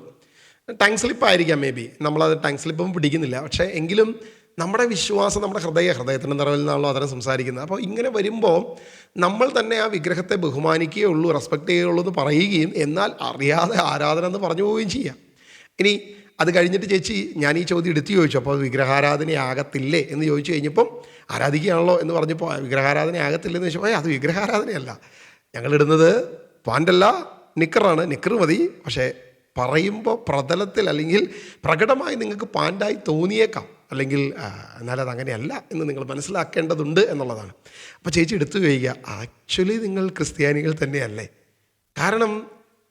ടങ് സ്ലിപ്പ് ആയിരിക്കാം മേ ബി, നമ്മളത് ടങ് സ്ലിപ്പും പിടിക്കുന്നില്ല. പക്ഷേ എങ്കിലും നമ്മുടെ വിശ്വാസം നമ്മുടെ ഹൃദയത്തിൻ്റെ നിറവിൽ നിന്നാണല്ലോ അതിനെ സംസാരിക്കുന്നത്. അപ്പോൾ ഇങ്ങനെ വരുമ്പോൾ നമ്മൾ തന്നെ ആ വിഗ്രഹത്തെ ബഹുമാനിക്കുകയുള്ളൂ, റെസ്പെക്റ്റ് ചെയ്യുകയുള്ളൂ എന്ന് പറയുകയും എന്നാൽ അറിയാതെ ആരാധന എന്ന് പറഞ്ഞു പോവുകയും ചെയ്യാം. ഇനി അത് കഴിഞ്ഞിട്ട് ചേച്ചി ഞാൻ ഈ ചോദ്യം എടുത്തു ചോദിച്ചു, അപ്പോൾ അത് വിഗ്രഹാരാധനയാകത്തില്ലേ എന്ന് ചോദിച്ചു കഴിഞ്ഞപ്പം ആരാധിക്കുകയാണല്ലോ എന്ന് പറഞ്ഞപ്പോൾ വിഗ്രഹാരാധനയാകത്തില്ലെന്ന് ചോദിച്ചപ്പോൾ അത് വിഗ്രഹാരാധനയല്ല, ഞങ്ങളിടുന്നത് പാൻ്റല്ല നിക്കറാണ്, നിക്കർ മതി. പക്ഷേ പറയുമ്പോൾ പ്രതലത്തിൽ അല്ലെങ്കിൽ പ്രകടമായി നിങ്ങൾക്ക് പാൻ്റായി തോന്നിയേക്കാം, അല്ലെങ്കിൽ എന്നാലത് അങ്ങനെയല്ല എന്ന് നിങ്ങൾ മനസ്സിലാക്കേണ്ടതുണ്ട് എന്നുള്ളതാണ്. അപ്പോൾ ചേച്ചി എടുത്തു കഴിയുക, ആക്ച്വലി നിങ്ങൾ ക്രിസ്ത്യാനികൾ തന്നെയല്ലേ? കാരണം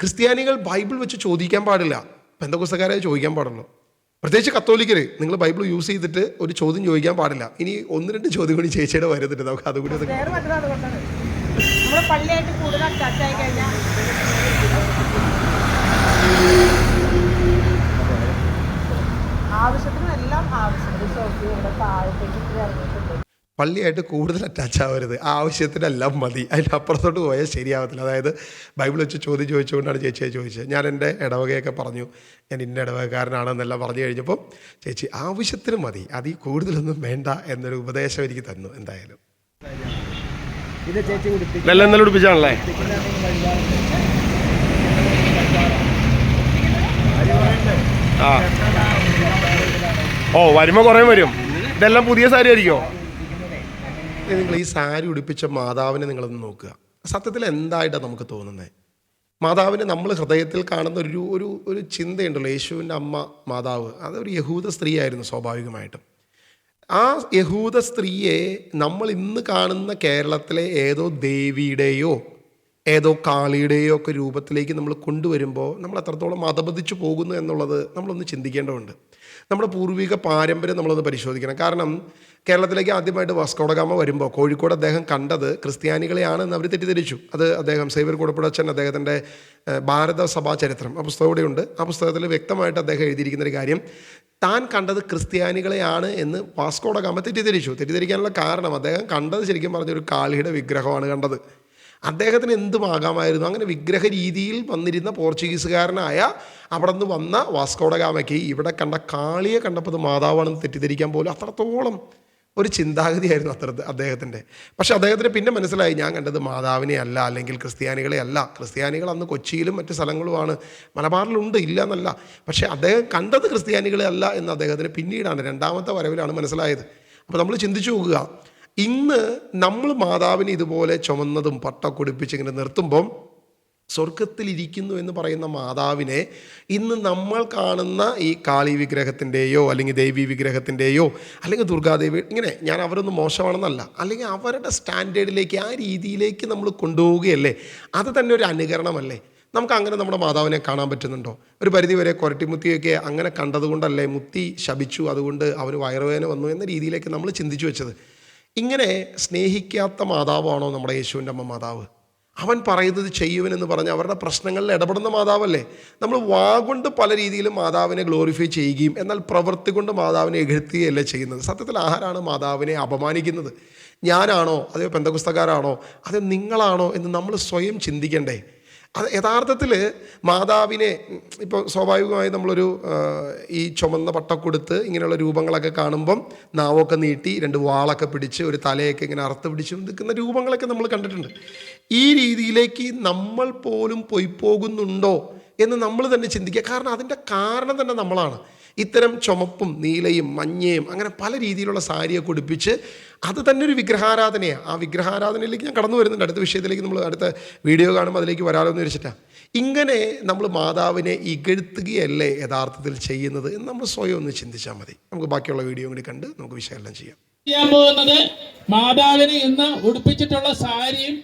ക്രിസ്ത്യാനികൾ ബൈബിൾ വെച്ച് ചോദിക്കാൻ പാടില്ല, പെന്തക്കോസ്തക്കാരെ ചോദിക്കാൻ പാടുള്ളൂ. പ്രത്യേകിച്ച് കത്തോലിക്കർ നിങ്ങൾ ബൈബിൾ യൂസ് ചെയ്തിട്ട് ഒരു ചോദ്യം ചോദിക്കാൻ പാടില്ല. ഇനി 1-2 ചോദ്യം കൂടി ചേച്ചിയുടെ വരുന്നുണ്ട്, നമുക്ക് അതുകൂടി നമ്മുടെ പള്ളിയായിട്ട് കൂടുതൽ അറ്റാച്ച് ആയി കഴിഞ്ഞാൽ ആവശ്യത്തിനും എല്ലാം ഇവിടെ താഴത്തേക്ക് ഇറങ്ങിയിട്ടുണ്ട്. പള്ളിയായിട്ട് കൂടുതൽ അറ്റാച്ച് ആവരുത്, ആവശ്യത്തിനെല്ലാം മതി, അതിൻ്റെ അപ്പുറത്തോട്ട് പോയാൽ ശരിയാവത്തില്ല. അതായത് ബൈബിൾ വെച്ച് ചോദ്യം ചോദിച്ചുകൊണ്ടാണ് ചേച്ചിയെ ചോദിച്ചത്. ഞാൻ എൻ്റെ ഇടവകയൊക്കെ പറഞ്ഞു, ഞാൻ ഇന്ന ഇടവകക്കാരനാണെന്നെല്ലാം പറഞ്ഞു കഴിഞ്ഞപ്പോൾ ചേച്ചി ആവശ്യത്തിന് മതി, അതിൽ കൂടുതലൊന്നും വേണ്ട എന്നൊരു ഉപദേശം എനിക്ക് തന്നു. എന്തായാലും ഇത് ചേച്ചി ഇന്നലെ ഉടുപ്പിച്ചാണല്ലേ? ആ ഓ വരുമ്പോൾ കുറേ വരും. ഇതെല്ലാം പുതിയ സാരി ആയിരിക്കുമോ? നിങ്ങൾ ഈ സാരി ഉടുപ്പിച്ച മാതാവിനെ നിങ്ങളൊന്ന് നോക്കുക. സത്യത്തിൽ എന്തായിട്ടാണ് നമുക്ക് തോന്നുന്നത്? മാതാവിനെ നമ്മൾ ഹൃദയത്തിൽ കാണുന്ന ഒരു ചിന്തയുണ്ടല്ലോ, യേശുവിൻ്റെ അമ്മ മാതാവ്, അതൊരു യഹൂദ സ്ത്രീ ആയിരുന്നു സ്വാഭാവികമായിട്ടും. ആ യഹൂദ സ്ത്രീയെ നമ്മൾ ഇന്ന് കാണുന്ന കേരളത്തിലെ ഏതോ ദേവിയുടെയോ ഏതോ കാളിയുടെയോ ഒക്കെ രൂപത്തിലേക്ക് നമ്മൾ കൊണ്ടുവരുമ്പോൾ നമ്മൾ എത്രത്തോളം മതബന്ധിച്ചു പോകുന്നു എന്നുള്ളത് നമ്മളൊന്ന് ചിന്തിക്കേണ്ടതുണ്ട്. നമ്മുടെ പൂർവിക പാരമ്പര്യം നമ്മളൊന്ന് പരിശോധിക്കണം. കാരണം കേരളത്തിലേക്ക് ആദ്യമായിട്ട് വാസ്കോഡഗാമ വരുമ്പോൾ കോഴിക്കോട് അദ്ദേഹം കണ്ടത് ക്രിസ്ത്യാനികളെയാണ് എന്ന് അവർ തെറ്റിദ്ധരിച്ചു. അത് അദ്ദേഹം സേവ്യർ കൂടപ്പുഴച്ചൻ അദ്ദേഹത്തിൻ്റെ ഭാരത സഭാ ചരിത്രം ആ പുസ്തകം ഇവിടെയുണ്ട്. ആ പുസ്തകത്തിൽ വ്യക്തമായിട്ട് അദ്ദേഹം എഴുതിയിരിക്കുന്നൊരു കാര്യം, താൻ കണ്ടത് ക്രിസ്ത്യാനികളെയാണ് എന്ന് വാസ്കോഡഗാമ തെറ്റിദ്ധരിക്കാനുള്ള കാരണം അദ്ദേഹം കണ്ടത് ശരിക്കും പറഞ്ഞൊരു കാളിയുടെ വിഗ്രഹമാണ് കണ്ടത്. അദ്ദേഹത്തിന് എന്തുമാകാമായിരുന്നു. അങ്ങനെ വിഗ്രഹ രീതിയിൽ വന്നിരുന്ന പോർച്ചുഗീസുകാരനായ അവിടെ നിന്ന് വന്ന വാസ്കോഡഗാമയ്ക്ക് ഇവിടെ കണ്ട കാളിയെ കണ്ടപ്പോൾ അത് മാതാവാണെന്ന് തെറ്റിദ്ധരിക്കാൻ പോലും അത്രത്തോളം ഒരു ചിന്താഗതിയായിരുന്നു അദ്ദേഹത്തിൻ്റെ. പക്ഷെ അദ്ദേഹത്തിന് പിന്നെ മനസ്സിലായി, ഞാൻ കണ്ടത് മാതാവിനെ അല്ല, അല്ലെങ്കിൽ ക്രിസ്ത്യാനികളെ അല്ല. ക്രിസ്ത്യാനികൾ അന്ന് കൊച്ചിയിലും മറ്റ് സ്ഥലങ്ങളുമാണ്, മലബാറിലുണ്ട്, ഇല്ല എന്നല്ല. പക്ഷേ അദ്ദേഹം കണ്ടത് ക്രിസ്ത്യാനികളെ അല്ല എന്ന് അദ്ദേഹത്തിന് പിന്നീടാണ്, 2ാമത്തെ വരവിലാണ് മനസ്സിലായത്. അപ്പോൾ നമ്മൾ ചിന്തിച്ചു നോക്കുക, ഇന്ന് നമ്മൾ മാതാവിനെ ഇതുപോലെ ചുമന്നതും പട്ടൊക്കെ ഉടുപ്പിച്ച് ഇങ്ങനെ നിർത്തുമ്പം സ്വർഗത്തിലിരിക്കുന്നു എന്ന് പറയുന്ന മാതാവിനെ ഇന്ന് നമ്മൾ കാണുന്ന ഈ കാളി വിഗ്രഹത്തിൻ്റെയോ അല്ലെങ്കിൽ ദേവി വിഗ്രഹത്തിൻ്റെയോ അല്ലെങ്കിൽ ദുർഗാദേവി, ഇങ്ങനെ ഞാൻ അവരൊന്നും മോശമാണെന്നല്ല, അല്ലെങ്കിൽ അവരുടെ സ്റ്റാൻഡേർഡിലേക്ക് ആ രീതിയിലേക്ക് നമ്മൾ കൊണ്ടുപോവുകയല്ലേ, അത് തന്നെ ഒരു അനുകരണമല്ലേ? നമുക്ക് അങ്ങനെ നമ്മുടെ മാതാവിനെ കാണാൻ പറ്റുന്നുണ്ടോ? ഒരു പരിധിവരെ കൊരട്ടിമുത്തിയൊക്കെ അങ്ങനെ കണ്ടതുകൊണ്ടല്ലേ മുത്തി ശപിച്ചു, അതുകൊണ്ട് അവന് വയറുവേദന വന്നു എന്ന രീതിയിലേക്ക് നമ്മൾ ചിന്തിച്ചു വെച്ചത്. ഇങ്ങനെ സ്നേഹിക്കാത്ത മാതാവാണോ നമ്മുടെ യേശുവിൻ്റെ അമ്മ മാതാവ്? അവൻ പറയുന്നത് ചെയ്യുവനെന്ന് പറഞ്ഞ് അവരുടെ പ്രശ്നങ്ങളിൽ ഇടപെടുന്ന മാതാവല്ലേ? നമ്മൾ വാഗൊണ്ട് പല രീതിയിലും മാതാവിനെ ഗ്ലോറിഫൈ ചെയ്യുകയും എന്നാൽ പ്രവൃത്തി കൊണ്ട് മാതാവിനെ എഴുത്തുകയല്ലേ ചെയ്യുന്നത്. സത്യത്തിൽ ആരാണ് മാതാവിനെ അപമാനിക്കുന്നത്? ഞാനാണോ, അതോ പെന്തക്കോസ്തക്കാരാണോ, അതോ നിങ്ങളാണോ എന്ന് നമ്മൾ സ്വയം ചിന്തിക്കണ്ടേ? അത് യഥാർത്ഥത്തിൽ മാതാവിനെ ഇപ്പോൾ സ്വാഭാവികമായി നമ്മളൊരു ഈ ചുമന്ന പട്ടക്കൊടുത്ത് ഇങ്ങനെയുള്ള രൂപങ്ങളൊക്കെ കാണുമ്പം നാവൊക്കെ നീട്ടി 2 വാളൊക്കെ പിടിച്ച് ഒരു തലയൊക്കെ ഇങ്ങനെ അറുത്ത് പിടിച്ച് നിൽക്കുന്ന രൂപങ്ങളൊക്കെ നമ്മൾ കണ്ടിട്ടുണ്ട്. ഈ രീതിയിലേക്ക് നമ്മൾ പോലും പോയി പോകുന്നുണ്ടോ എന്ന് നമ്മൾ തന്നെ ചിന്തിക്കുക. കാരണം അതിൻ്റെ കാരണം തന്നെ നമ്മളാണ്. ഇത്തരം ചുമപ്പും നീലയും മഞ്ഞയും അങ്ങനെ പല രീതിയിലുള്ള സാരിയൊക്കെ ഉടുപ്പിച്ച് അത് തന്നെ ഒരു വിഗ്രഹാരാധനയാണ്. ആ വിഗ്രഹാരാധനയിലേക്ക് ഞാൻ കടന്നു വരുന്നുണ്ട്. അടുത്ത വിഷയത്തിലേക്ക് നമ്മൾ അടുത്ത വീഡിയോ കാണുമ്പോൾ അതിലേക്ക് വരാമല്ലോ എന്ന് വെച്ചിട്ടാണ്. ഇങ്ങനെ നമ്മൾ മാതാവിനെ ഇകഴ്ത്തുകയല്ലേ യഥാർത്ഥത്തിൽ ചെയ്യുന്നത് എന്ന് നമ്മൾ സ്വയം ഒന്ന് ചിന്തിച്ചാൽ മതി. നമുക്ക് ബാക്കിയുള്ള വീഡിയോ കൂടി കണ്ട് നമുക്ക് വിശകലനം ചെയ്യാം. പോകുന്നത് മാതാവിനെ ഇന്ന് ഉടുപ്പിച്ചിട്ടുള്ള സാരിയും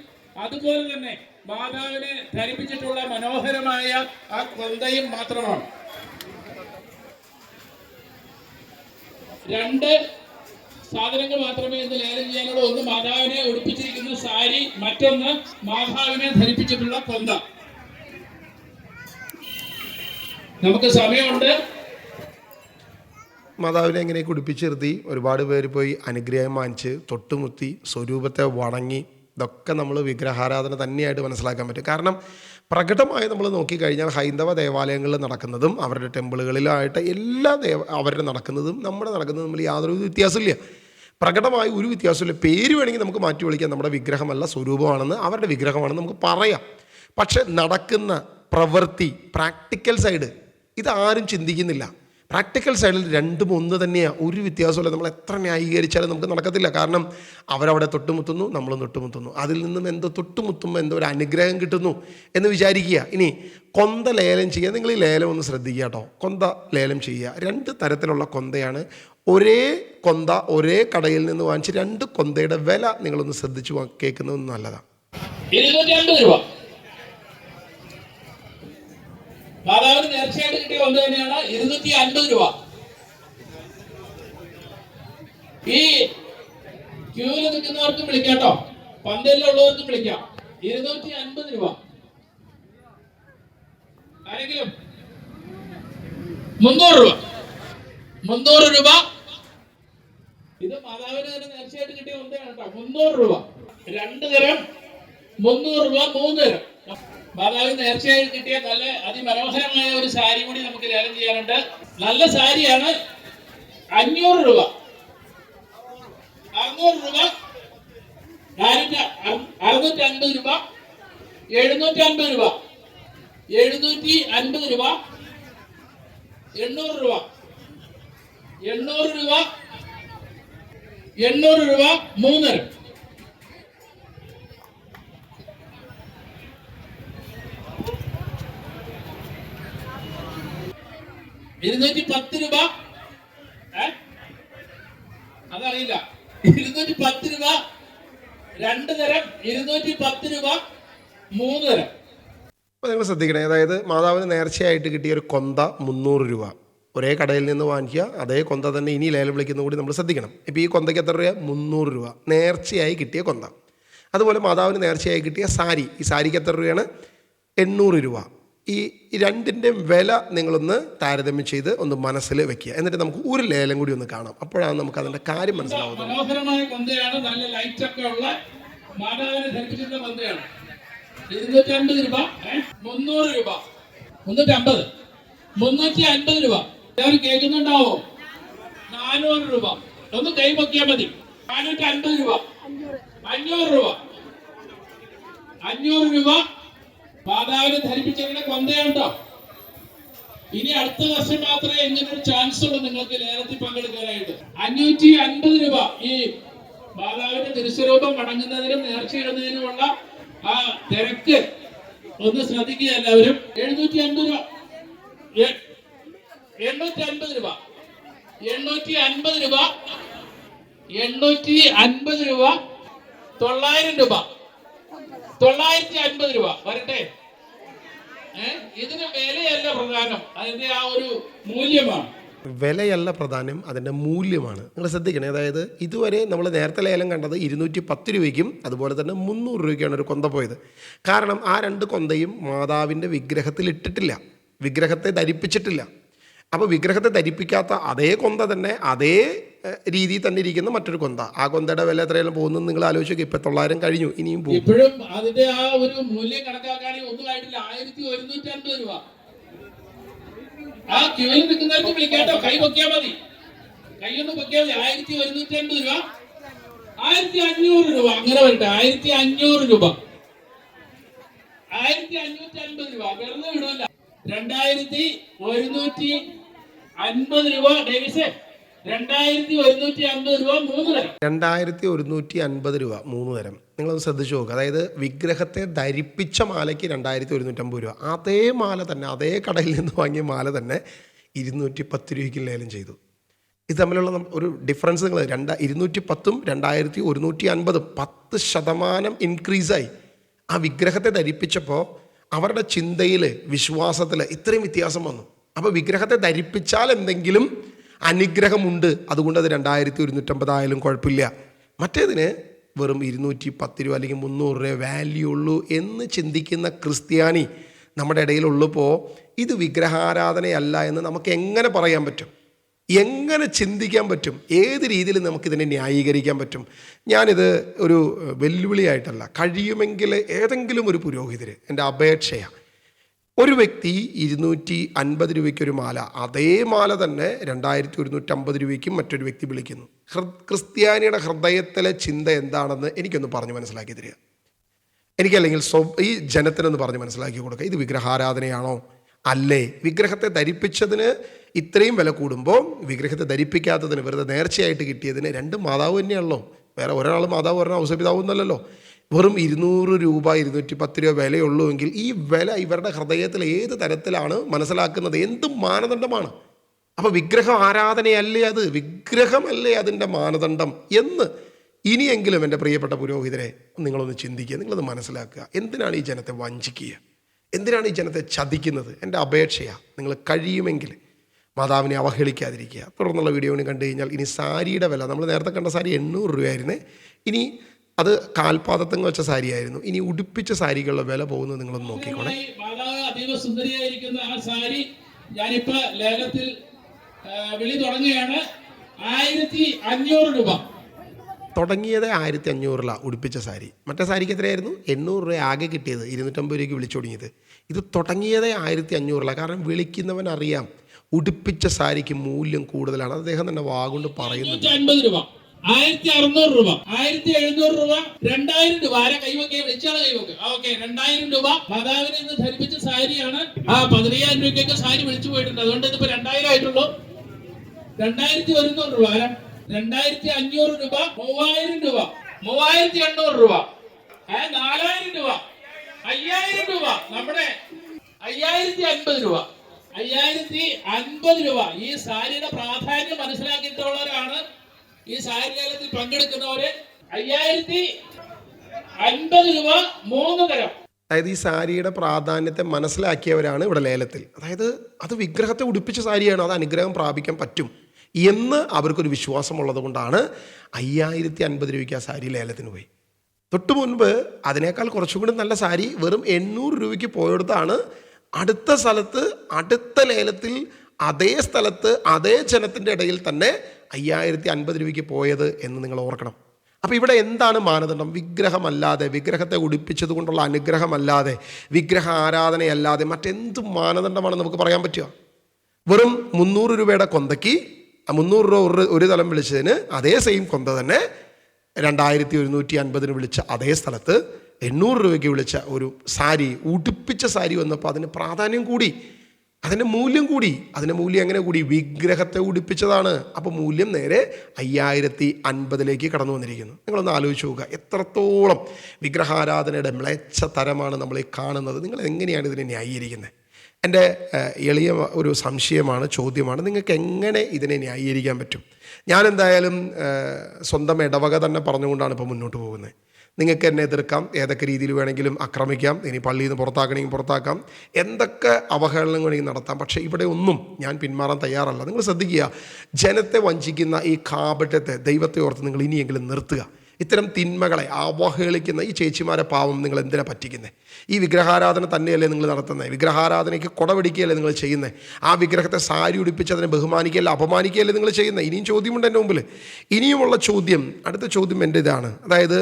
അതുപോലെ തന്നെ മാതാവിനെ ധരിപ്പിച്ചിട്ടുള്ള മനോഹരമായ ആ കൊന്തയും മാത്രമാണ്. രണ്ട് സാധനങ്ങൾ മാത്രമേ ഇന്ന് ലേലം ചെയ്യാനുള്ളൂ. ഒന്ന് മാതാവിനെ ഉടുപ്പിച്ചിരിക്കുന്ന സാരി, മറ്റൊന്ന് മാതാവിനെ ധരിപ്പിച്ചിട്ടുള്ള കൊന്ത. നമുക്ക് സമയമുണ്ട്. മാതാവിനെ എങ്ങനെ കുടിപ്പിച്ചിരുത്തി ഒരുപാട് പേര് പോയി അനുഗ്രഹം വാങ്ങിച്ച് തൊട്ടുമുത്തി സ്വരൂപത്തെ വണങ്ങി, ഇതൊക്കെ നമ്മൾ വിഗ്രഹാരാധന തന്നെയായിട്ട് മനസ്സിലാക്കാൻ പറ്റും. കാരണം പ്രകടമായി നമ്മൾ നോക്കിക്കഴിഞ്ഞാൽ ഹൈന്ദവ ദേവാലയങ്ങളിൽ നടക്കുന്നതും അവരുടെ ടെമ്പിളുകളിലായിട്ട് എല്ലാ അവരുടെ നടക്കുന്നതും നമ്മുടെ നടക്കുന്നതും തമ്മിൽ യാതൊരു വ്യത്യാസമില്ല. പ്രകടമായി ഒരു വ്യത്യാസമില്ല. പേര് വേണമെങ്കിൽ നമുക്ക് മാറ്റി വിളിക്കാം, നമ്മുടെ വിഗ്രഹമല്ല സ്വരൂപമാണെന്ന്, അവരുടെ വിഗ്രഹമാണെന്ന് നമുക്ക് പറയാം. പക്ഷെ നടക്കുന്ന പ്രവൃത്തി, പ്രാക്ടിക്കൽ സൈഡ്, ഇതാരും ചിന്തിക്കുന്നില്ല. പ്രാക്ടിക്കൽ സൈഡിൽ രണ്ടും ഒന്ന് തന്നെയാണ്, ഒരു വ്യത്യാസമില്ല. നമ്മൾ എത്ര ന്യായീകരിച്ചാലും നമുക്ക് നടക്കത്തില്ല. കാരണം അവരവിടെ തൊട്ടുമുത്തുന്നു, നമ്മളും തൊട്ടുമുത്തുന്നു. അതിൽ നിന്നും എന്തോ തൊട്ടുമുത്തുമ്പോൾ എന്തോ ഒരു അനുഗ്രഹം കിട്ടുന്നു എന്ന് വിചാരിക്കുക. ഇനി കൊന്ത ലേലം ചെയ്യുക, നിങ്ങൾ ഈ ലേലം ഒന്ന് ശ്രദ്ധിക്കുക കേട്ടോ. കൊന്ത ലേലം ചെയ്യുക, രണ്ട് തരത്തിലുള്ള കൊന്തയാണ്. ഒരേ കൊന്ത ഒരേ കടയിൽ നിന്ന് വാങ്ങിച്ച് രണ്ട് കൊന്തയുടെ വില നിങ്ങളൊന്ന് ശ്രദ്ധിച്ച് കേൾക്കുന്നത് നല്ലതാണ്. 250 രൂപ മാതാവിന് നേർച്ചയായിട്ട് കിട്ടിയ കൊന്ത തന്നെയാണ്. 250 രൂപ. ഈ ക്യൂവിൽ നിൽക്കുന്നവർക്കും വിളിക്കാട്ടോ, പന്തലിലുള്ളവർക്കും വിളിക്കാം. 250 രൂപ. ആരെങ്കിലും 300 രൂപ. 300 രൂപ. ഇത് മാതാവിന് തന്നെ നേർച്ചയായിട്ട് കിട്ടിയ കൊന്തയാണ് കേട്ടോ. 300 രൂപ. 2 തരം 300 രൂപ, 3 തരം. മാതാവിന് നേർച്ചയായി കിട്ടിയ നല്ല അതിമനോഹരമായ ഒരു സാരി കൂടി നമുക്ക് ലേലം ചെയ്യാനുണ്ട്. നല്ല സാരിയാണ്. 500 രൂപ. 600 രൂപ. 650 രൂപ. 750 രൂപ. 750 രൂപ. 800 രൂപ. 800 രൂപ. 800 രൂപ, 3 തരം. $210 രൂപ. അതറിയില്ല. 210 രൂപ. 2 തരം. 210 രൂപ, 3 തരം. അപ്പോൾ നിങ്ങൾ ശ്രദ്ധിക്കണേ, അതായത് മാതാവിന് നേർച്ചയായിട്ട് കിട്ടിയ ഒരു കൊന്ത 300 രൂപ. ഒരേ കടയിൽ നിന്ന് വാങ്ങിക്കുക, അതേ കൊന്ത തന്നെ ഇനി ലേലം വിളിക്കുന്ന കൂടി നമ്മൾ ശ്രദ്ധിക്കണം. ഇപ്പോൾ ഈ കൊന്തയ്ക്ക് എത്ര രൂപ? 300 രൂപ നേർച്ചയായി കിട്ടിയ കൊന്ത. അതുപോലെ മാതാവിന് നേർച്ചയായി കിട്ടിയ സാരി, ഈ സാരിക്ക് എത്ര രൂപയാണ്? 800 രൂപ. ഈ രണ്ടിൻ്റെ വില നിങ്ങളൊന്ന് താരതമ്യം ചെയ്ത് ഒന്ന് മനസ്സിൽ വെക്കുക. എന്നിട്ട് നമുക്ക് ഒരു ലേലം കൂടി ഒന്ന് കാണാം. അപ്പോഴാണ് നമുക്ക് അതിൻ്റെ കാര്യം മനസ്സിലാവുന്നത്. മനോഹരമായ കൊന്തയാണ്, നല്ല ലൈറ്റ് ഒക്കെ ഉള്ള മാതാവിനെ ധരിപ്പിച്ചിട്ടുള്ള കൊന്തയാണ്. 250 രൂപ. 300 രൂപ. 350. 350 രൂപ. എല്ലാവരും കേൾക്കുന്നുണ്ടാവോ? 400 രൂപ. ഒന്ന് കൈ പൊക്കിയാൽ മതി. 450 രൂപ. 500 രൂപ. 500 രൂപ. മാതാവിനെ ധരിപ്പിച്ചിങ്ങനെ കൊന്തയുണ്ടോ? ഇനി അടുത്ത വർഷം മാത്രമേ ഇങ്ങനെ ഒരു ചാൻസ് ഉള്ളൂ നിങ്ങൾക്ക് ലേലത്തിൽ പങ്കെടുക്കാനായിട്ട്. 550 രൂപ. ഈ മാതാവിന്റെ തിരുസ്വരൂപം വണങ്ങുന്നതിനും നേർച്ചയിടുന്നതിനുമുള്ള ആ തിരക്ക് ഒന്ന് ശ്രദ്ധിക്കുക എല്ലാവരും. 750 രൂപ. 850 രൂപ. 850 രൂപ. 850 രൂപ. 900 രൂപ. 950 രൂപ. വരട്ടെ. ഇതിന് വിലയല്ല പ്രധാനം, അതിന്റെ ആ ഒരു മൂല്യമാണ്. വിലയല്ല പ്രധാനം, അതിൻ്റെ മൂല്യമാണ്. നിങ്ങൾ ശ്രദ്ധിക്കണേ. അതായത് ഇതുവരെ നമ്മൾ നേരത്തെ ലേലം കണ്ടത് 210 രൂപയ്ക്കും അതുപോലെ തന്നെ 300 രൂപയ്ക്കാണ് ഒരു കൊന്ത പോയത്. കാരണം ആ രണ്ട് കൊന്തയും മാതാവിൻ്റെ വിഗ്രഹത്തിൽ ഇട്ടിട്ടില്ല, വിഗ്രഹത്തെ ധരിപ്പിച്ചിട്ടില്ല. അപ്പോൾ വിഗ്രഹത്തെ ധരിപ്പിക്കാത്ത അതേ കൊന്ത തന്നെ അതേ രീതിയിൽ തന്നെ ഇരിക്കുന്ന മറ്റൊരു കൊന്ത. ആ കൊന്തയുടെ വില എത്രയെല്ലാം പോകുന്നത് നിങ്ങൾ ആലോചിക്കുക. ഇപ്പം 900 കഴിഞ്ഞു, ഇനിയും പോകും. ഇപ്പോഴും അതിന്റെ ആ ഒരു മൂല്യം കണക്കാക്കുകയാണെങ്കിൽ ഒന്നും ആയിട്ടില്ല. 1150 രൂപ. ആ ക്യൂവിൽ നിൽക്കുന്നവർക്ക് വിളിക്കാട്ടോ, കൈ പൊക്കിയാൽ മതി. കൈയൊന്നും പൊക്കിയാൽ മതി. 1150 രൂപ. 1500 രൂപ. അങ്ങനെ വരട്ടെ. 1500 രൂപ. 1550 രൂപ. വെറുതെ വിടില്ല. 2150 രൂപ. ഡേവിസേ, 2150 രൂപ, 3 തരം. 2150 രൂപ, 3 തരം. നിങ്ങളൊന്ന് ശ്രദ്ധിച്ചു നോക്കുക. അതായത് വിഗ്രഹത്തെ ധരിപ്പിച്ച മാലയ്ക്ക് 2150 രൂപ. അതേ മാല തന്നെ, അതേ കടയിൽ നിന്ന് വാങ്ങിയ മാല തന്നെ 210 രൂപയ്ക്ക് ലേലം ചെയ്തു. ഇത് തമ്മിലുള്ള ഒരു ഡിഫറൻസ് നിങ്ങൾ 210ഉം 2150ഉം 10% ഇൻക്രീസായി. ആ വിഗ്രഹത്തെ ധരിപ്പിച്ചപ്പോൾ അവരുടെ ചിന്തയിൽ, വിശ്വാസത്തിൽ ഇത്രയും വ്യത്യാസം വന്നു. അപ്പോൾ വിഗ്രഹത്തെ ധരിപ്പിച്ചാൽ എന്തെങ്കിലും അനുഗ്രഹമുണ്ട്, അതുകൊണ്ട് അത് 2150 ആയാലും കുഴപ്പമില്ല. മറ്റേതിന് വെറും 210 രൂപ അല്ലെങ്കിൽ 300 രൂപ വാല്യൂ ഉള്ളൂ എന്ന് ചിന്തിക്കുന്ന ക്രിസ്ത്യാനി നമ്മുടെ ഇടയിലുള്ളപ്പോൾ ഇത് വിഗ്രഹാരാധനയല്ല എന്ന് നമുക്ക് എങ്ങനെ പറയാൻ പറ്റും? എങ്ങനെ ചിന്തിക്കാൻ പറ്റും? ഏത് രീതിയിൽ നമുക്കിതിനെ ന്യായീകരിക്കാൻ പറ്റും? ഞാനിത് ഒരു വെല്ലുവിളിയായിട്ടല്ല, കഴിയുമെങ്കിൽ ഏതെങ്കിലും ഒരു പുരോഹിതർ, എൻ്റെ അപേക്ഷയാണ്, ഒരു വ്യക്തി 250 രൂപയ്ക്കൊരു മാല, അതേ മാല തന്നെ 2150 രൂപയ്ക്കും മറ്റൊരു വ്യക്തി വിളിക്കുന്നു. ക്രിസ്ത്യാനിയുടെ ഹൃദയത്തിലെ ചിന്ത എന്താണെന്ന് എനിക്കൊന്ന് പറഞ്ഞ് മനസ്സിലാക്കി തരിക. എനിക്കല്ലെങ്കിൽ ഈ ജനത്തിനൊന്ന് പറഞ്ഞ് മനസ്സിലാക്കി കൊടുക്കുക. ഇത് വിഗ്രഹാരാധനയാണോ അല്ലേ? വിഗ്രഹത്തെ ധരിപ്പിച്ചതിന് ഇത്രയും വില കൂടുമ്പോൾ വിഗ്രഹത്തെ ധരിപ്പിക്കാത്തതിന്, വെറുതെ നേർച്ചയായിട്ട് കിട്ടിയതിന് രണ്ടും മാതാവ് തന്നെയാണല്ലോ. വേറെ ഒരാൾ മാതാവ് പറഞ്ഞ ഔസപിതാവ് എന്നല്ലല്ലോ. വെറും 200 രൂപ 210 രൂപ വിലയുള്ളൂ എങ്കിൽ ഈ വില ഇവരുടെ ഹൃദയത്തിൽ ഏത് തരത്തിലാണ് മനസ്സിലാക്കുന്നത്? എന്ത് മാനദണ്ഡമാണ്? അപ്പോൾ വിഗ്രഹം ആരാധനയല്ലേ അത്? വിഗ്രഹമല്ലേ അതിൻ്റെ മാനദണ്ഡം എന്ന് ഇനിയെങ്കിലും എൻ്റെ പ്രിയപ്പെട്ട പുരോഹിതരെ നിങ്ങളൊന്ന് ചിന്തിക്കുക, നിങ്ങളത് മനസ്സിലാക്കുക. എന്തിനാണ് ഈ ജനത്തെ വഞ്ചിക്കുക? എന്തിനാണ് ഈ ജനത്തെ ചതിക്കുന്നത്? എൻ്റെ അപേക്ഷയാണ്, നിങ്ങൾ കഴിയുമെങ്കിൽ മാതാവിനെ അവഹേളിക്കാതിരിക്കുക. തുടർന്നുള്ള വീഡിയോന് കണ്ടു കഴിഞ്ഞാൽ ഇനി സാരിയുടെ വില, നമ്മൾ നേരത്തെ കണ്ട സാരി 800 രൂപയായിരുന്നേ, ഇനി അത് കാൽപാദത്തങ്ങ് വെച്ച സാരിയായിരുന്നു. ഇനി ഉടുപ്പിച്ച സാരികളുടെ വില പോകുന്നത് നിങ്ങളൊന്ന് നോക്കിക്കോണേ. മാതാവ് അതീവ സുന്ദരിയായിരിക്കുന്ന ആ സാരി ഞാനിപ്പോ ലേലത്തിൽ വിളി തുടങ്ങുകയാണ്. 1500 രൂപ. തുടങ്ങിയത് 1500 ഉടുപ്പിച്ച സാരി. മറ്റേ സാരിക്ക് എത്രയായിരുന്നു? 800 രൂപ ആകെ കിട്ടിയത്. 250 രൂപയ്ക്ക് വിളിച്ചു തുടങ്ങിയത്. ഇത് തുടങ്ങിയത് 1500. കാരണം വിളിക്കുന്നവൻ അറിയാം ഉടുപ്പിച്ച സാരിക്ക് മൂല്യം കൂടുതലാണ്. അദ്ദേഹം തന്നെ വാഗുകൊണ്ട് പറയുന്നുണ്ട്. 50 രൂപ, 1600 രൂപ, 1700 രൂപ, 2000 രൂപ. ആരെ കൈവക്കെ? വിളിച്ചാണ് കൈവക്കെ. ഓക്കെ, 2000 രൂപ. മാതാവിനെ ഇന്ന് ധരിപ്പിച്ച സാരിയാണ്. 15000 രൂപയ്ക്കൊക്കെ സാരി വിളിച്ചു പോയിട്ടുണ്ട്. അതുകൊണ്ട് ഇതിപ്പോ 2000 ആയിട്ടുള്ളൂ. 2100 രൂപ, 2500 രൂപ, 3000 രൂപ, 3800 രൂപ, 4000 രൂപ, 5000 രൂപ, നമ്മുടെ 5050 രൂപ, 5050 രൂപ. ഈ സാരിയുടെ പ്രാധാന്യം മനസ്സിലാക്കിയിട്ടുള്ളവരാണ് ഈ സാരി ലേലത്തിൽ പങ്കെടുക്കുന്നവര്. 5050 രൂപ 3 തരം. അതായത് ഈ സാരിയുടെ പ്രാധാന്യത്തെ മനസ്സിലാക്കിയവരാണ് ഇവിടെ ലേലത്തിൽ. അതായത് അത് വിഗ്രഹത്തെ ഉടുപ്പിച്ച സാരിയാണ്, അത് അനുഗ്രഹം പ്രാപിക്കാൻ പറ്റും എന്ന് അവർക്കൊരു വിശ്വാസമുള്ളത് കൊണ്ടാണ് 5050 രൂപയ്ക്ക് ആ സാരി ലേലത്തിന് പോയി. തൊട്ട് മുൻപ് അതിനേക്കാൾ കുറച്ചും കൂടി നല്ല സാരി വെറും 800 രൂപയ്ക്ക് പോയെടുത്താണ് അടുത്ത സ്ഥലത്ത്, അടുത്ത ലേലത്തിൽ, അതേ സ്ഥലത്ത്, അതേ ജനത്തിൻ്റെ ഇടയിൽ തന്നെ 5050 രൂപയ്ക്ക് പോയത് എന്ന് നിങ്ങൾ ഓർക്കണം. അപ്പോൾ ഇവിടെ എന്താണ് മാനദണ്ഡം? വിഗ്രഹമല്ലാതെ, വിഗ്രഹത്തെ ഉടുപ്പിച്ചത് കൊണ്ടുള്ള അനുഗ്രഹമല്ലാതെ, വിഗ്രഹ ആരാധനയല്ലാതെ മറ്റെന്ത് മാനദണ്ഡമാണ് നമുക്ക് പറയാൻ പറ്റുക? വെറും 300 രൂപയുടെ കൊന്തയ്ക്ക് 300 രൂപ ഒരു തലം വിളിച്ചതിന് അതേ സെയിം കൊന്ത തന്നെ 2150 വിളിച്ച അതേ സ്ഥലത്ത് 800 രൂപയ്ക്ക് വിളിച്ച ഒരു സാരി, ഉടുപ്പിച്ച സാരി വന്നപ്പോൾ അതിന് പ്രാധാന്യം കൂടി, അതിൻ്റെ മൂല്യം കൂടി. അതിൻ്റെ മൂല്യം എങ്ങനെ കൂടി? വിഗ്രഹത്തെ ഉടുപ്പിച്ചതാണ്. അപ്പോൾ മൂല്യം നേരെ 5050 കടന്നു വന്നിരിക്കുന്നു. നിങ്ങളൊന്ന് ആലോചിച്ച് നോക്കുക, എത്രത്തോളം വിഗ്രഹാരാധനയുടെ മ്ലേച്ഛ തരമാണ് നമ്മൾ ഈ കാണുന്നത്. നിങ്ങൾ എങ്ങനെയാണ് ഇതിനെ ന്യായീകരിക്കുന്നത്? എൻ്റെ എളിയ ഒരു സംശയമാണ്, ചോദ്യമാണ്. നിങ്ങൾക്ക് എങ്ങനെ ഇതിനെ ന്യായീകരിക്കാൻ പറ്റും? ഞാൻ എന്തായാലും സ്വന്തം ഇടവക തന്നെ പറഞ്ഞുകൊണ്ടാണ് ഇപ്പോൾ മുന്നോട്ട് പോകുന്നത്. നിങ്ങൾക്ക് എന്നെ എതിർക്കാം, ഏതൊക്കെ രീതിയിൽ വേണമെങ്കിലും ആക്രമിക്കാം, ഇനി പള്ളിയിൽ നിന്ന് പുറത്താക്കണമെങ്കിൽ പുറത്താക്കാം, എന്തൊക്കെ അവഹേളനം വേണമെങ്കിൽ നടത്താം. പക്ഷേ ഇവിടെ ഒന്നും ഞാൻ പിന്മാറാൻ തയ്യാറല്ല. നിങ്ങൾ ശ്രദ്ധിക്കുക, ജനത്തെ വഞ്ചിക്കുന്ന ഈ കാപട്യത്തെ, ദൈവത്തെ ഓർത്ത് നിങ്ങൾ ഇനിയെങ്കിലും നിർത്തുക. ഇത്തരം തിന്മകളെ അവഹേളിക്കുന്ന ഈ ചേച്ചിമാരെ പാവം നിങ്ങൾ എന്തിനാ പറ്റിക്കുന്നത്? ഈ വിഗ്രഹാരാധന തന്നെയല്ലേ നിങ്ങൾ നടത്തുന്നത്? വിഗ്രഹാരാധനയ്ക്ക് കൊടപിടിക്കുകയല്ലേ നിങ്ങൾ ചെയ്യുന്നത്? ആ വിഗ്രഹത്തെ സാരി ഉടുപ്പിച്ച് അതിനെ ബഹുമാനിക്കുകയല്ല, അപമാനിക്കുകയല്ലേ നിങ്ങൾ ചെയ്യുന്നത്? ഇനിയും ചോദ്യമുണ്ട് എൻ്റെ മുമ്പിൽ. ഇനിയുമുള്ള ചോദ്യം, അടുത്ത ചോദ്യം എൻ്റെ ഇതാണ്. അതായത്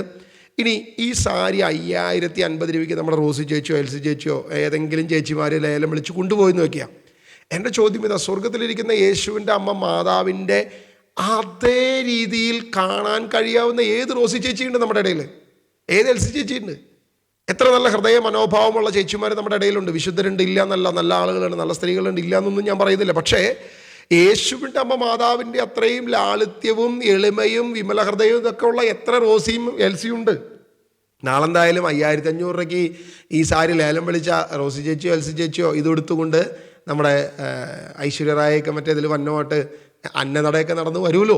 ഇനി ഈ സാരി 5050 രൂപയ്ക്ക് നമ്മുടെ റോസി ചേച്ചിയോ എൽസി ചേച്ചിയോ ഏതെങ്കിലും ചേച്ചിമാർ ലേലം വിളിച്ച് കൊണ്ടുപോയെന്ന് വയ്ക്കുക. എൻ്റെ ചോദ്യം ഇതാ, സ്വർഗത്തിലിരിക്കുന്ന യേശുവിൻ്റെ അമ്മ മാതാവിൻ്റെ അതേ രീതിയിൽ കാണാൻ കഴിയാവുന്ന ഏത് റോസി ചേച്ചിയുണ്ട് നമ്മുടെ ഇടയിൽ? ഏത് എൽസി ചേച്ചിയുണ്ട്? എത്ര നല്ല ഹൃദയ മനോഭാവമുള്ള ചേച്ചിമാർ നമ്മുടെ ഇടയിലുണ്ട്. വിശുദ്ധരുണ്ട്, ഇല്ല എന്നല്ല, നല്ല ആളുകളുണ്ട്, നല്ല സ്ത്രീകളുണ്ട്, ഇല്ല എന്നൊന്നും ഞാൻ പറയുന്നില്ല. പക്ഷേ യേശുവിൻ്റെ അമ്മ മാതാവിൻ്റെ അത്രയും ലാളിത്യവും എളിമയും വിമല ഹൃദയവും ഇതൊക്കെ ഉള്ള എത്ര റോസിയും എൽസിയും ഉണ്ട്. നാളെന്തായാലും 5500 രൂപയ്ക്ക് ഈ സാരി ലേലം വിളിച്ച റോസി ചേച്ചിയോ എൽസി ചേച്ചിയോ ഇതെടുത്തുകൊണ്ട് നമ്മുടെ ഐശ്വര്യറായൊക്കെ മറ്റേതിൽ വന്നോട്ട് അന്നനടയൊക്കെ നടന്ന് വരുമല്ലോ.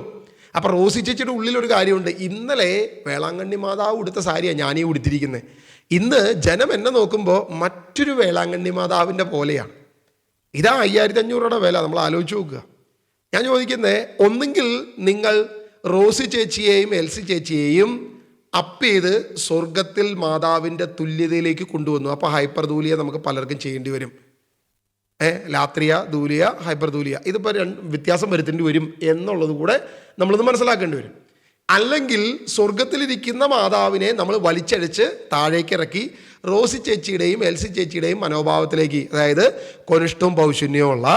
അപ്പോൾ റോസി ചേച്ചിയുടെ ഉള്ളിലൊരു കാര്യമുണ്ട്. ഇന്നലെ വേളാങ്കണ്ണി മാതാവ് ഉടുത്ത സാരിയാണ് ഞാനീ ഉടുത്തിരിക്കുന്നത്. ഇന്ന് ജനം എന്നെ നോക്കുമ്പോൾ മറ്റൊരു വേളാങ്കണ്ണി മാതാവിൻ്റെ പോലെയാണ്. ഇതാ 5500 രൂപയുടെ വില. നമ്മൾ ആലോചിച്ച് നോക്കുക, ഞാൻ ചോദിക്കുന്നത്, ഒന്നുകിൽ നിങ്ങൾ റോസി ചേച്ചിയെയും എൽസി ചേച്ചിയെയും അപ്പ് ചെയ്ത് സ്വർഗത്തിൽ മാതാവിൻ്റെ തുല്യതയിലേക്ക് കൊണ്ടുവന്നു. അപ്പോൾ ഹൈപ്പർ ദൂലിയ നമുക്ക് പലർക്കും ചെയ്യേണ്ടി വരും. ലാത്രിയ ദൂലിയ, ഹൈപ്പർ ദൂലിയ, ഇതിപ്പോൾ വ്യത്യാസം വരുത്തേണ്ടി വരും എന്നുള്ളത് കൂടെ നമ്മളൊന്ന് മനസ്സിലാക്കേണ്ടി വരും. അല്ലെങ്കിൽ സ്വർഗത്തിലിരിക്കുന്ന മാതാവിനെ നമ്മൾ വലിച്ചഴിച്ച് താഴേക്ക് ഇറക്കി റോസി ചേച്ചിയുടെയും എൽസി ചേച്ചിയുടെയും മനോഭാവത്തിലേക്ക്, അതായത് കൊനിഷ്ഠവും പൗശന്യവും ഉള്ള,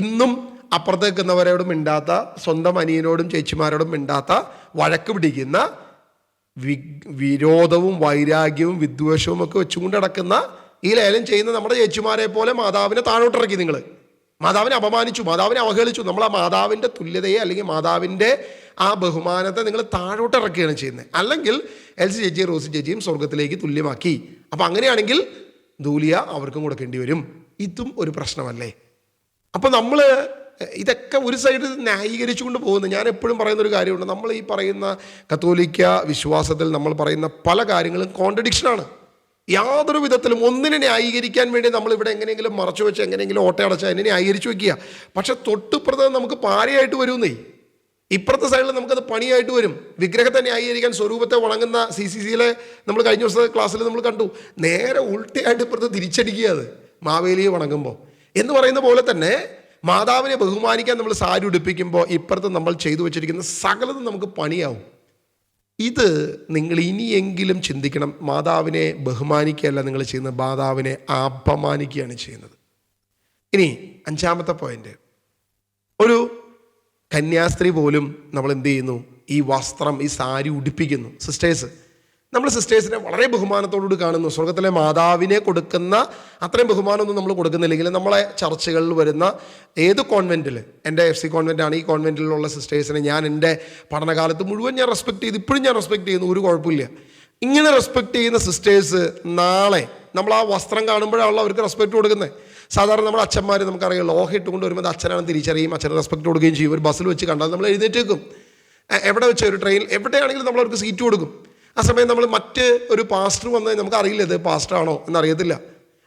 ഇന്നും അപ്പുറത്ത് നിൽക്കുന്നവരോടും മിണ്ടാത്ത, സ്വന്തം അനിയനോടും ചേച്ചിമാരോടും മിണ്ടാത്ത, വഴക്ക് പിടിക്കുന്ന, വിരോധവും വൈരാഗ്യവും വിദ്വേഷവും ഒക്കെ വെച്ചുകൊണ്ട് നടക്കുന്ന, ഈ ലേലം ചെയ്യുന്ന നമ്മുടെ ചേച്ചിമാരെ പോലെ മാതാവിനെ താഴോട്ടിറക്കി. നിങ്ങൾ മാതാവിനെ അപമാനിച്ചു, മാതാവിനെ അവഹേളിച്ചു. നമ്മൾ ആ മാതാവിൻ്റെ തുല്യതയെ അല്ലെങ്കിൽ മാതാവിൻ്റെ ആ ബഹുമാനത്തെ നിങ്ങൾ താഴോട്ടിറക്കുകയാണ് ചെയ്യുന്നത്. അല്ലെങ്കിൽ എൽസി ചേച്ചിയും റോസി ചേച്ചിയും സ്വർഗത്തിലേക്ക് തുല്യമാക്കി. അപ്പം അങ്ങനെയാണെങ്കിൽ ദൂലിയ അവർക്കും കൊടുക്കേണ്ടി വരും. ഇതും ഒരു പ്രശ്നമല്ലേ? അപ്പം നമ്മൾ ഇതൊക്കെ ഒരു സൈഡ് ന്യായീകരിച്ചുകൊണ്ട് പോകുന്നു. ഞാൻ എപ്പോഴും പറയുന്നൊരു കാര്യമുണ്ട്, നമ്മൾ ഈ പറയുന്ന കത്തോലിക്ക വിശ്വാസത്തിൽ നമ്മൾ പറയുന്ന പല കാര്യങ്ങളും കോൺട്രഡിക്ഷനാണ്. യാതൊരു വിധത്തിലും ഒന്നിനെ ന്യായീകരിക്കാൻ വേണ്ടി നമ്മളിവിടെ എങ്ങനെയെങ്കിലും മറച്ചു വെച്ച് എങ്ങനെയെങ്കിലും ഓട്ടയടച്ച് അതിനെ ന്യായീകരിച്ചു വയ്ക്കുക. പക്ഷെ തൊട്ടിപ്പുറത്ത് നമുക്ക് പാരയായിട്ട് വരുന്നേ, ഇപ്പുറത്തെ സൈഡിൽ നമുക്കത് പണിയായിട്ട് വരും. വിഗ്രഹത്തെ ന്യായീകരിക്കാൻ സ്വരൂപത്തെ വണങ്ങുന്ന CCCയിലെ നമ്മൾ കഴിഞ്ഞ ദിവസത്തെ ക്ലാസ്സിൽ നമ്മൾ കണ്ടു, നേരെ ഉൾട്ടയായിട്ട് ഇപ്പുറത്ത് തിരിച്ചടിക്കുക അത് മാവേലിയെ വണങ്ങുമ്പോൾ എന്ന് പറയുന്ന പോലെ തന്നെ മാതാവിനെ ബഹുമാനിക്കാൻ നമ്മൾ സാരി ഉടുപ്പിക്കുമ്പോൾ ഇപ്പുറത്ത് നമ്മൾ ചെയ്തു വെച്ചിരിക്കുന്ന സകലതും നമുക്ക് പണിയാവും. ഇത് നിങ്ങൾ ഇനിയെങ്കിലും ചിന്തിക്കണം. മാതാവിനെ ബഹുമാനിക്കുകയല്ല നിങ്ങൾ ചെയ്യുന്നത്, മാതാവിനെ അപമാനിക്കുകയാണ് ചെയ്യുന്നത്. ഇനി 5ാമത്തെ പോയിന്റ്, ഒരു കന്യാസ്ത്രീ പോലും നമ്മൾ എന്ത് ചെയ്യുന്നു? ഈ വസ്ത്രം, ഈ സാരി ഉടുപ്പിക്കുന്നു. സിസ്റ്റേഴ്സ്, നമ്മൾ സിസ്റ്റേഴ്സിനെ വളരെ ബഹുമാനത്തോടുകൂടി കാണുന്നു. സ്വർഗത്തിലെ മാതാവിനെ കൊടുക്കുന്ന അത്രയും ബഹുമാനമൊന്നും നമ്മൾ കൊടുക്കുന്നില്ലെങ്കിൽ നമ്മളെ ചർച്ചകളിൽ വരുന്ന ഏത് കോൺവെൻറ്റിൽ, എൻ്റെ FC കോൺവെൻറ്റാണ്, ഈ കോൺവെൻറ്റിലുള്ള സിസ്റ്റേഴ്സിനെ ഞാൻ എൻ്റെ പഠനകാലത്ത് മുഴുവൻ ഞാൻ റെസ്പെക്റ്റ് ചെയ്ത് ഇപ്പോഴും ഞാൻ റെസ്പെക്റ്റ് ചെയ്യുന്നു, ഒരു കുഴപ്പമില്ല. ഇങ്ങനെ റെസ്പെക്റ്റ് ചെയ്യുന്ന സിസ്റ്റേഴ്സ് നാളെ നമ്മൾ ആ വസ്ത്രം കാണുമ്പോഴാണല്ലോ അവർക്ക് റെസ്പെക്റ്റ് കൊടുക്കുന്നത്. സാധാരണ നമ്മുടെ അച്ഛന്മാർ നമുക്കറിയാം, ലോഹ ഇട്ടുകൊണ്ട് വരുമ്പോൾ അച്ഛനാണ് തിരിച്ചറിയും, അച്ഛന് റെസ്പെക്റ്റ് കൊടുക്കുകയും ചെയ്യും. ഒരു ബസ്സിൽ വെച്ച് കണ്ടാൽ നമ്മൾ എഴുന്നേറ്റ് വെക്കും, എവിടെ വെച്ച് ഒരു ട്രെയിൻ എവിടെയാണെങ്കിലും നമ്മൾ അവർക്ക് സീറ്റ് കൊടുക്കും. ആ സമയം നമ്മൾ മറ്റ് ഒരു പാസ്റ്റർ വന്നാൽ നമുക്കറിയില്ല ഇത് പാസ്റ്ററാണോ എന്നറിയത്തില്ല.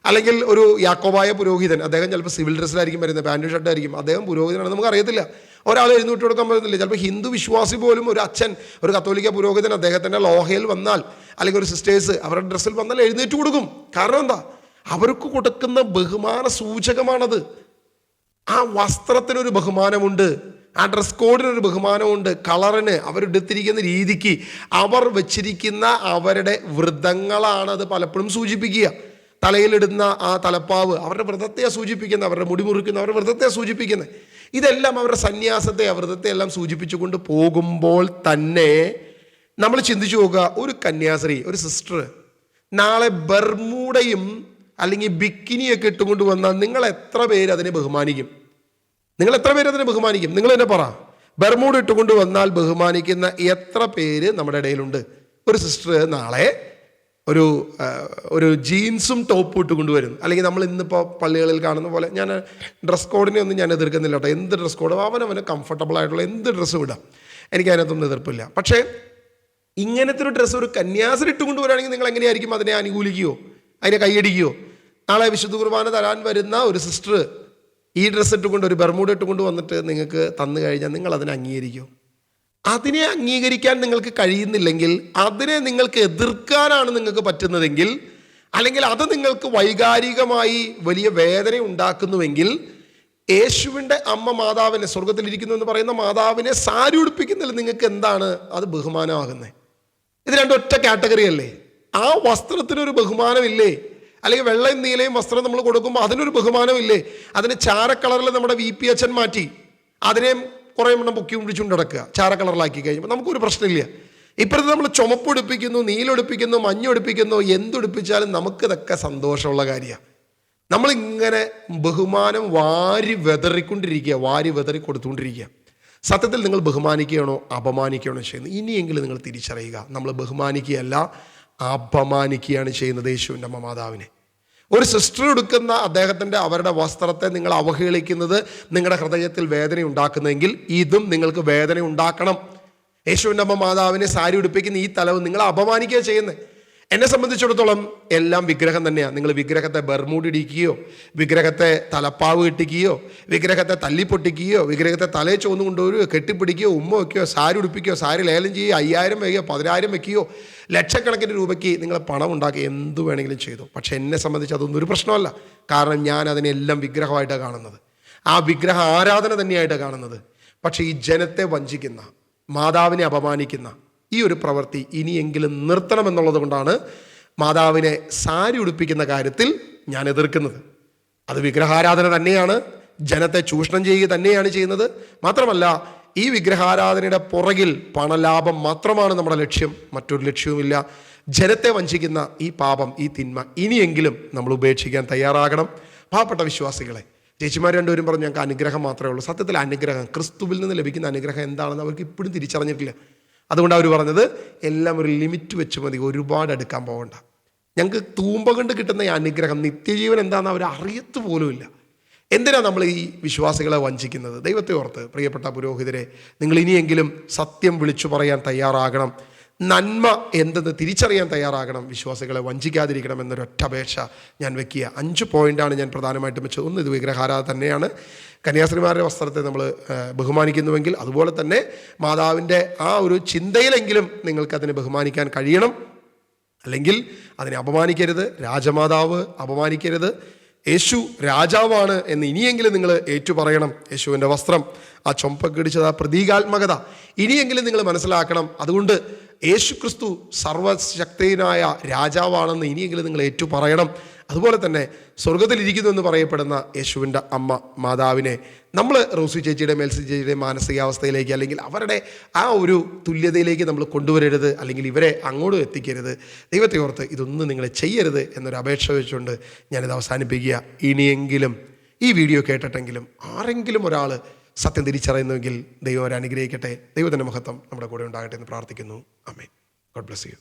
അല്ലെങ്കിൽ ഒരു യാക്കോബായ പുരോഹിതൻ, അദ്ദേഹം ചിലപ്പോൾ സിവിൽ ഡ്രസ്സിലായിരിക്കും വരുന്നത്, പാൻറ് ഷർട്ടായിരിക്കും, അദ്ദേഹം പുരോഹിതനാണെന്ന് നമുക്കറിയത്തില്ല. ഒരാൾ എഴുന്നൂറ്റി കൊടുക്കാൻ പറ്റുന്നില്ല. ചിലപ്പോൾ ഹിന്ദു വിശ്വാസി പോലും ഒരു അച്ഛൻ, ഒരു കത്തോലിക്ക പുരോഹിതൻ അദ്ദേഹത്തിൻ്റെ ലോഹയിൽ വന്നാൽ, അല്ലെങ്കിൽ ഒരു സിസ്റ്റേഴ്സ് അവരുടെ ഡ്രസ്സിൽ വന്നാൽ എഴുന്നേറ്റ് കൊടുക്കും. കാരണം എന്താ? അവർക്ക് കൊടുക്കുന്ന ബഹുമാന സൂചകമാണത്. ആ വസ്ത്രത്തിനൊരു ബഹുമാനമുണ്ട്, ആ ഡ്രസ് കോഡിനൊരു ബഹുമാനമുണ്ട്, കളറിന്, അവരെടുത്തിരിക്കുന്ന രീതിക്ക്, അവർ വെച്ചിരിക്കുന്ന അവരുടെ വ്രതങ്ങളാണത് പലപ്പോഴും സൂചിപ്പിക്കുക. തലയിലിടുന്ന ആ തലപ്പാവ് അവരുടെ വ്രതത്തെ സൂചിപ്പിക്കുന്നത്, അവരുടെ മുടി മുറിക്കുന്ന അവരുടെ വ്രതത്തെ സൂചിപ്പിക്കുന്നത്. ഇതെല്ലാം അവരുടെ സന്യാസത്തെ, വ്രതത്തെ എല്ലാം സൂചിപ്പിച്ചുകൊണ്ട് പോകുമ്പോൾ തന്നെ നമ്മൾ ചിന്തിച്ചു നോക്കുക, ഒരു കന്യാസ്ത്രീ, ഒരു സിസ്റ്റർ നാളെ ബർമൂഡയും അല്ലെങ്കിൽ ബിക്കിനിയൊക്കെ ഇട്ടുകൊണ്ട് വന്നാൽ നിങ്ങൾ എത്ര പേര് അതിനെ ബഹുമാനിക്കും? നിങ്ങൾ എത്ര പേര് അതിനെ ബഹുമാനിക്കും? നിങ്ങൾ തന്നെ പറ. ബർമൂഡ് ഇട്ടുകൊണ്ട് വന്നാൽ ബഹുമാനിക്കുന്ന എത്ര പേര് നമ്മുടെ ഇടയിലുണ്ട്? ഒരു സിസ്റ്റർ നാളെ ഒരു ജീൻസും ടോപ്പും ഇട്ടുകൊണ്ട് വരും. അല്ലെങ്കിൽ നമ്മൾ ഇന്നിപ്പോൾ പള്ളികളിൽ കാണുന്ന പോലെ, ഞാൻ ഡ്രസ് കോഡിനെ ഒന്നും ഞാൻ എതിർക്കുന്നില്ല കേട്ടോ. എന്ത് ഡ്രസ് കോഡ് അവനവന് കംഫർട്ടബിൾ ആയിട്ടുള്ള എന്ത് ഡ്രസ്സും ഇടാം, എനിക്ക് അതിനകത്തൊന്നും എതിർപ്പില്ല. പക്ഷേ ഇങ്ങനത്തെ ഒരു ഡ്രസ്സ് ഒരു കന്യാസ്ത്രീ ഇട്ടുകൊണ്ട് വരികയാണെങ്കിൽ നിങ്ങൾ എങ്ങനെയായിരിക്കും അതിനെ അനുകൂലിക്കുകയോ അതിനെ കൈയടിക്കുകയോ? നാളെ വിശുദ്ധ കുർബാന തരാൻ വരുന്ന ഒരു സിസ്റ്റർ ഈ ഡ്രസ്സ് ഇട്ടുകൊണ്ട്, ഒരു ബർമൂഡ് ഇട്ടുകൊണ്ട് വന്നിട്ട് നിങ്ങൾക്ക് തന്നു കഴിഞ്ഞാൽ നിങ്ങൾ അതിനെ അംഗീകരിക്കുമോ? അതിനെ അംഗീകരിക്കാൻ നിങ്ങൾക്ക് കഴിയുന്നില്ലെങ്കിൽ, അതിനെ നിങ്ങൾക്ക് എതിർക്കാനാണ് നിങ്ങൾക്ക് പറ്റുന്നതെങ്കിൽ, അല്ലെങ്കിൽ അത് നിങ്ങൾക്ക് വൈകാരികമായി വലിയ വേദന ഉണ്ടാക്കുന്നുവെങ്കിൽ, യേശുവിൻ്റെ അമ്മ മാതാവിനെ, സ്വർഗത്തിലിരിക്കുന്നു എന്ന് പറയുന്ന മാതാവിനെ സാരി ഉടുപ്പിക്കുന്നില്ല, നിങ്ങൾക്ക് എന്താണ് അത് ബഹുമാനമാകുന്നത്? ഇത് രണ്ടും ഒറ്റ കാറ്റഗറി അല്ലേ? ആ വസ്ത്രത്തിനൊരു ബഹുമാനമില്ലേ? അല്ലെങ്കിൽ വെള്ളയും നീലയും വസ്ത്രം നമ്മൾ കൊടുക്കുമ്പോൾ അതിനൊരു ബഹുമാനമില്ലേ? അതിന് ചാരക്കളറിൽ നമ്മുടെ VP അച്ഛൻ മാറ്റി അതിനെയും കുറേ എണ്ണം പൊക്കി പിടിച്ചുകൊണ്ട് കിടക്കുക, ചാരക്കളറിലാക്കി കഴിഞ്ഞപ്പോൾ നമുക്കൊരു പ്രശ്നമില്ല. ഇപ്പോഴത്തെ നമ്മൾ ചുമപ്പൊടിപ്പിക്കുന്നു, നീലൊടിപ്പിക്കുന്നു, മഞ്ഞൊടിപ്പിക്കുന്നു, എന്തൊടിപ്പിച്ചാലും നമുക്കിതൊക്കെ സന്തോഷമുള്ള കാര്യമാണ്. നമ്മളിങ്ങനെ ബഹുമാനം വാരി വെതറിക്കൊണ്ടിരിക്കുക, വാരി വെതറി കൊടുത്തുകൊണ്ടിരിക്കുക. സത്യത്തിൽ നിങ്ങൾ ബഹുമാനിക്കുകയാണോ അപമാനിക്കുകയാണോ ചെയ്യുന്നത്? ഇനിയെങ്കിലും നിങ്ങൾ തിരിച്ചറിയുക, നമ്മൾ ബഹുമാനിക്കുകയല്ല അപമാനിക്കുകയാണ് ചെയ്യുന്നത് യേശുവിൻ്റെ അമ്മ മാതാവിനെ. ഒരു സിസ്റ്റർ എടുക്കുന്ന അവരുടെ വസ്ത്രത്തെ നിങ്ങൾ അവഹേളിക്കുന്നത് നിങ്ങളുടെ ഹൃദയത്തിൽ വേദന ഉണ്ടാക്കുന്നെങ്കിൽ ഇതും നിങ്ങൾക്ക് വേദന ഉണ്ടാക്കണം. യേശുവിൻ്റെ അമ്മ മാതാവിനെ സാരി ഉടുപ്പിക്കുന്ന ഈ തലവ് നിങ്ങൾ അപമാനിക്കുക ചെയ്യുന്നത്. എന്നെ സംബന്ധിച്ചിടത്തോളം എല്ലാം വിഗ്രഹം തന്നെയാണ്. നിങ്ങൾ വിഗ്രഹത്തെ ബർമൂടിടിക്കുകയോ, വിഗ്രഹത്തെ തലപ്പാവ് കെട്ടിക്കുകയോ, വിഗ്രഹത്തെ തല്ലിപ്പൊട്ടിക്കുകയോ, വിഗ്രഹത്തെ തലയെ ചുവന്ന് കൊണ്ടുവരികയോ, കെട്ടിപ്പിടിക്കുകയോ, ഉമ്മ വയ്ക്കുകയോ, സാരി ഉടുപ്പിക്കുകയോ, സാരി ലേലം ചെയ്യുകയോ, 5000 വയ്ക്കുകയോ, 10000 വയ്ക്കുകയോ, ലക്ഷക്കണക്കിന് രൂപയ്ക്ക് നിങ്ങൾ പണം ഉണ്ടാക്കി എന്ത് വേണമെങ്കിലും ചെയ്തു. പക്ഷെ എന്നെ സംബന്ധിച്ച് അതൊന്നും ഒരു പ്രശ്നമല്ല. കാരണം ഞാൻ അതിനെല്ലാം വിഗ്രഹമായിട്ടാണ് കാണുന്നത്. ആ വിഗ്രഹ ആരാധന തന്നെയായിട്ടാണ് കാണുന്നത്. പക്ഷേ ഈ ജനത്തെ വഞ്ചിക്കുന്ന, മാതാവിനെ അപമാനിക്കുന്ന ഈ ഒരു പ്രവൃത്തി ഇനിയെങ്കിലും നിർത്തണമെന്നുള്ളത് കൊണ്ടാണ് മാതാവിനെ സാരി ഉടുപ്പിക്കുന്ന കാര്യത്തിൽ ഞാൻ എതിർക്കുന്നത്. അത് വിഗ്രഹാരാധന തന്നെയാണ്, ജനത്തെ ചൂഷണം ചെയ്യുക തന്നെയാണ് ചെയ്യുന്നത്. മാത്രമല്ല, ഈ വിഗ്രഹാരാധനയുടെ പുറകിൽ പണലാഭം മാത്രമാണ് നമ്മുടെ ലക്ഷ്യം, മറ്റൊരു ലക്ഷ്യവുമില്ല. ജനത്തെ വഞ്ചിക്കുന്ന ഈ പാപം, ഈ തിന്മ ഇനിയെങ്കിലും നമ്മൾ ഉപേക്ഷിക്കാൻ തയ്യാറാകണം. പാവപ്പെട്ട വിശ്വാസികളെ, ചേച്ചിമാർ രണ്ടുപേരും പറഞ്ഞു ഞങ്ങൾക്ക് അനുഗ്രഹം മാത്രമേ ഉള്ളൂ. സത്യത്തിൽ അനുഗ്രഹം, ക്രിസ്തുവിൽ നിന്ന് ലഭിക്കുന്ന അനുഗ്രഹം എന്താണെന്ന് അവർക്ക് ഇപ്പോഴും തിരിച്ചറിഞ്ഞിട്ടില്ല. അതുകൊണ്ട് അവർ പറഞ്ഞത് എല്ലാം ഒരു ലിമിറ്റ് വെച്ച് മതി, ഒരുപാട് എടുക്കാൻ പോകണ്ട. ഞങ്ങൾക്ക് തൂമ്പ കൊണ്ട് കിട്ടുന്ന ഈ അനുഗ്രഹം, നിത്യജീവൻ എന്താണെന്ന് അവർ അറിയത്ത് പോലുമില്ല. എന്തിനാണ് നമ്മൾ ഈ വിശ്വാസികളെ വഞ്ചിക്കുന്നത്? ദൈവത്തെ ഓർത്ത് പ്രിയപ്പെട്ട പുരോഹിതരെ, നിങ്ങൾ ഇനിയെങ്കിലും സത്യം വിളിച്ചു പറയാൻ തയ്യാറാകണം. നന്മ എന്തെന്ന് തിരിച്ചറിയാൻ തയ്യാറാകണം. വിശ്വാസികളെ വഞ്ചിക്കാതിരിക്കണം എന്നൊരൊറ്റ അപേക്ഷ ഞാൻ വെക്കുക. 5 പോയിൻ്റാണ് ഞാൻ പ്രധാനമായിട്ടും വെച്ചത്. ഒന്ന്, ഇത് വിഗ്രഹാരാധന തന്നെയാണ്. കന്യാസ്ത്രീമാരുടെ വസ്ത്രത്തെ നമ്മൾ ബഹുമാനിക്കുന്നുവെങ്കിൽ അതുപോലെ തന്നെ മാതാവിൻ്റെ ആ ഒരു ചിന്തയിലെങ്കിലും നിങ്ങൾക്കതിനെ ബഹുമാനിക്കാൻ കഴിയണം. അല്ലെങ്കിൽ അതിനെ അപമാനിക്കരുത്. രാജമാതാവ് അപമാനിക്കരുത്. യേശു രാജാവാണ് എന്ന് ഇനിയെങ്കിലും നിങ്ങൾ ഏറ്റുപറയണം. യേശുവിൻ്റെ വസ്ത്രം, ആ ചൊമ്പക്കിടിച്ചത്, ആ പ്രതീകാത്മകത ഇനിയെങ്കിലും നിങ്ങൾ മനസ്സിലാക്കണം. അതുകൊണ്ട് യേശു ക്രിസ്തു സർവശക്തനായ രാജാവാണെന്ന് ഇനിയെങ്കിലും നിങ്ങൾ ഏറ്റുപറയണം. അതുപോലെ തന്നെ സ്വർഗത്തിലിരിക്കുന്നു എന്ന് പറയപ്പെടുന്ന യേശുവിൻ്റെ അമ്മ മാതാവിനെ നമ്മൾ റോസി ചേച്ചിയുടെ, മേൽസി ചേച്ചിയുടെ മാനസികാവസ്ഥയിലേക്ക് അല്ലെങ്കിൽ അവരുടെ ആ ഒരു തുല്യതയിലേക്ക് നമ്മൾ കൊണ്ടുവരരുത്, അല്ലെങ്കിൽ ഇവരെ അങ്ങോട്ട് എത്തിക്കരുത്. ദൈവത്തെ ഓർത്ത് ഇതൊന്നും നിങ്ങൾ ചെയ്യരുത് എന്നൊരു അപേക്ഷ വെച്ചുകൊണ്ട് ഞാനിത് അവസാനിപ്പിക്കുക. ഇനിയെങ്കിലും ഈ വീഡിയോ കേട്ടിട്ടെങ്കിലും ആരെങ്കിലും ഒരാൾ സത്യം തിരിച്ചറിയുന്നുവെങ്കിൽ ദൈവം അവരെ അനുഗ്രഹിക്കട്ടെ. ദൈവത്തിൻ്റെ മഹത്വം നമ്മുടെ കൂടെ ഉണ്ടാകട്ടെ എന്ന് പ്രാർത്ഥിക്കുന്നു. ആമേൻ. God bless U.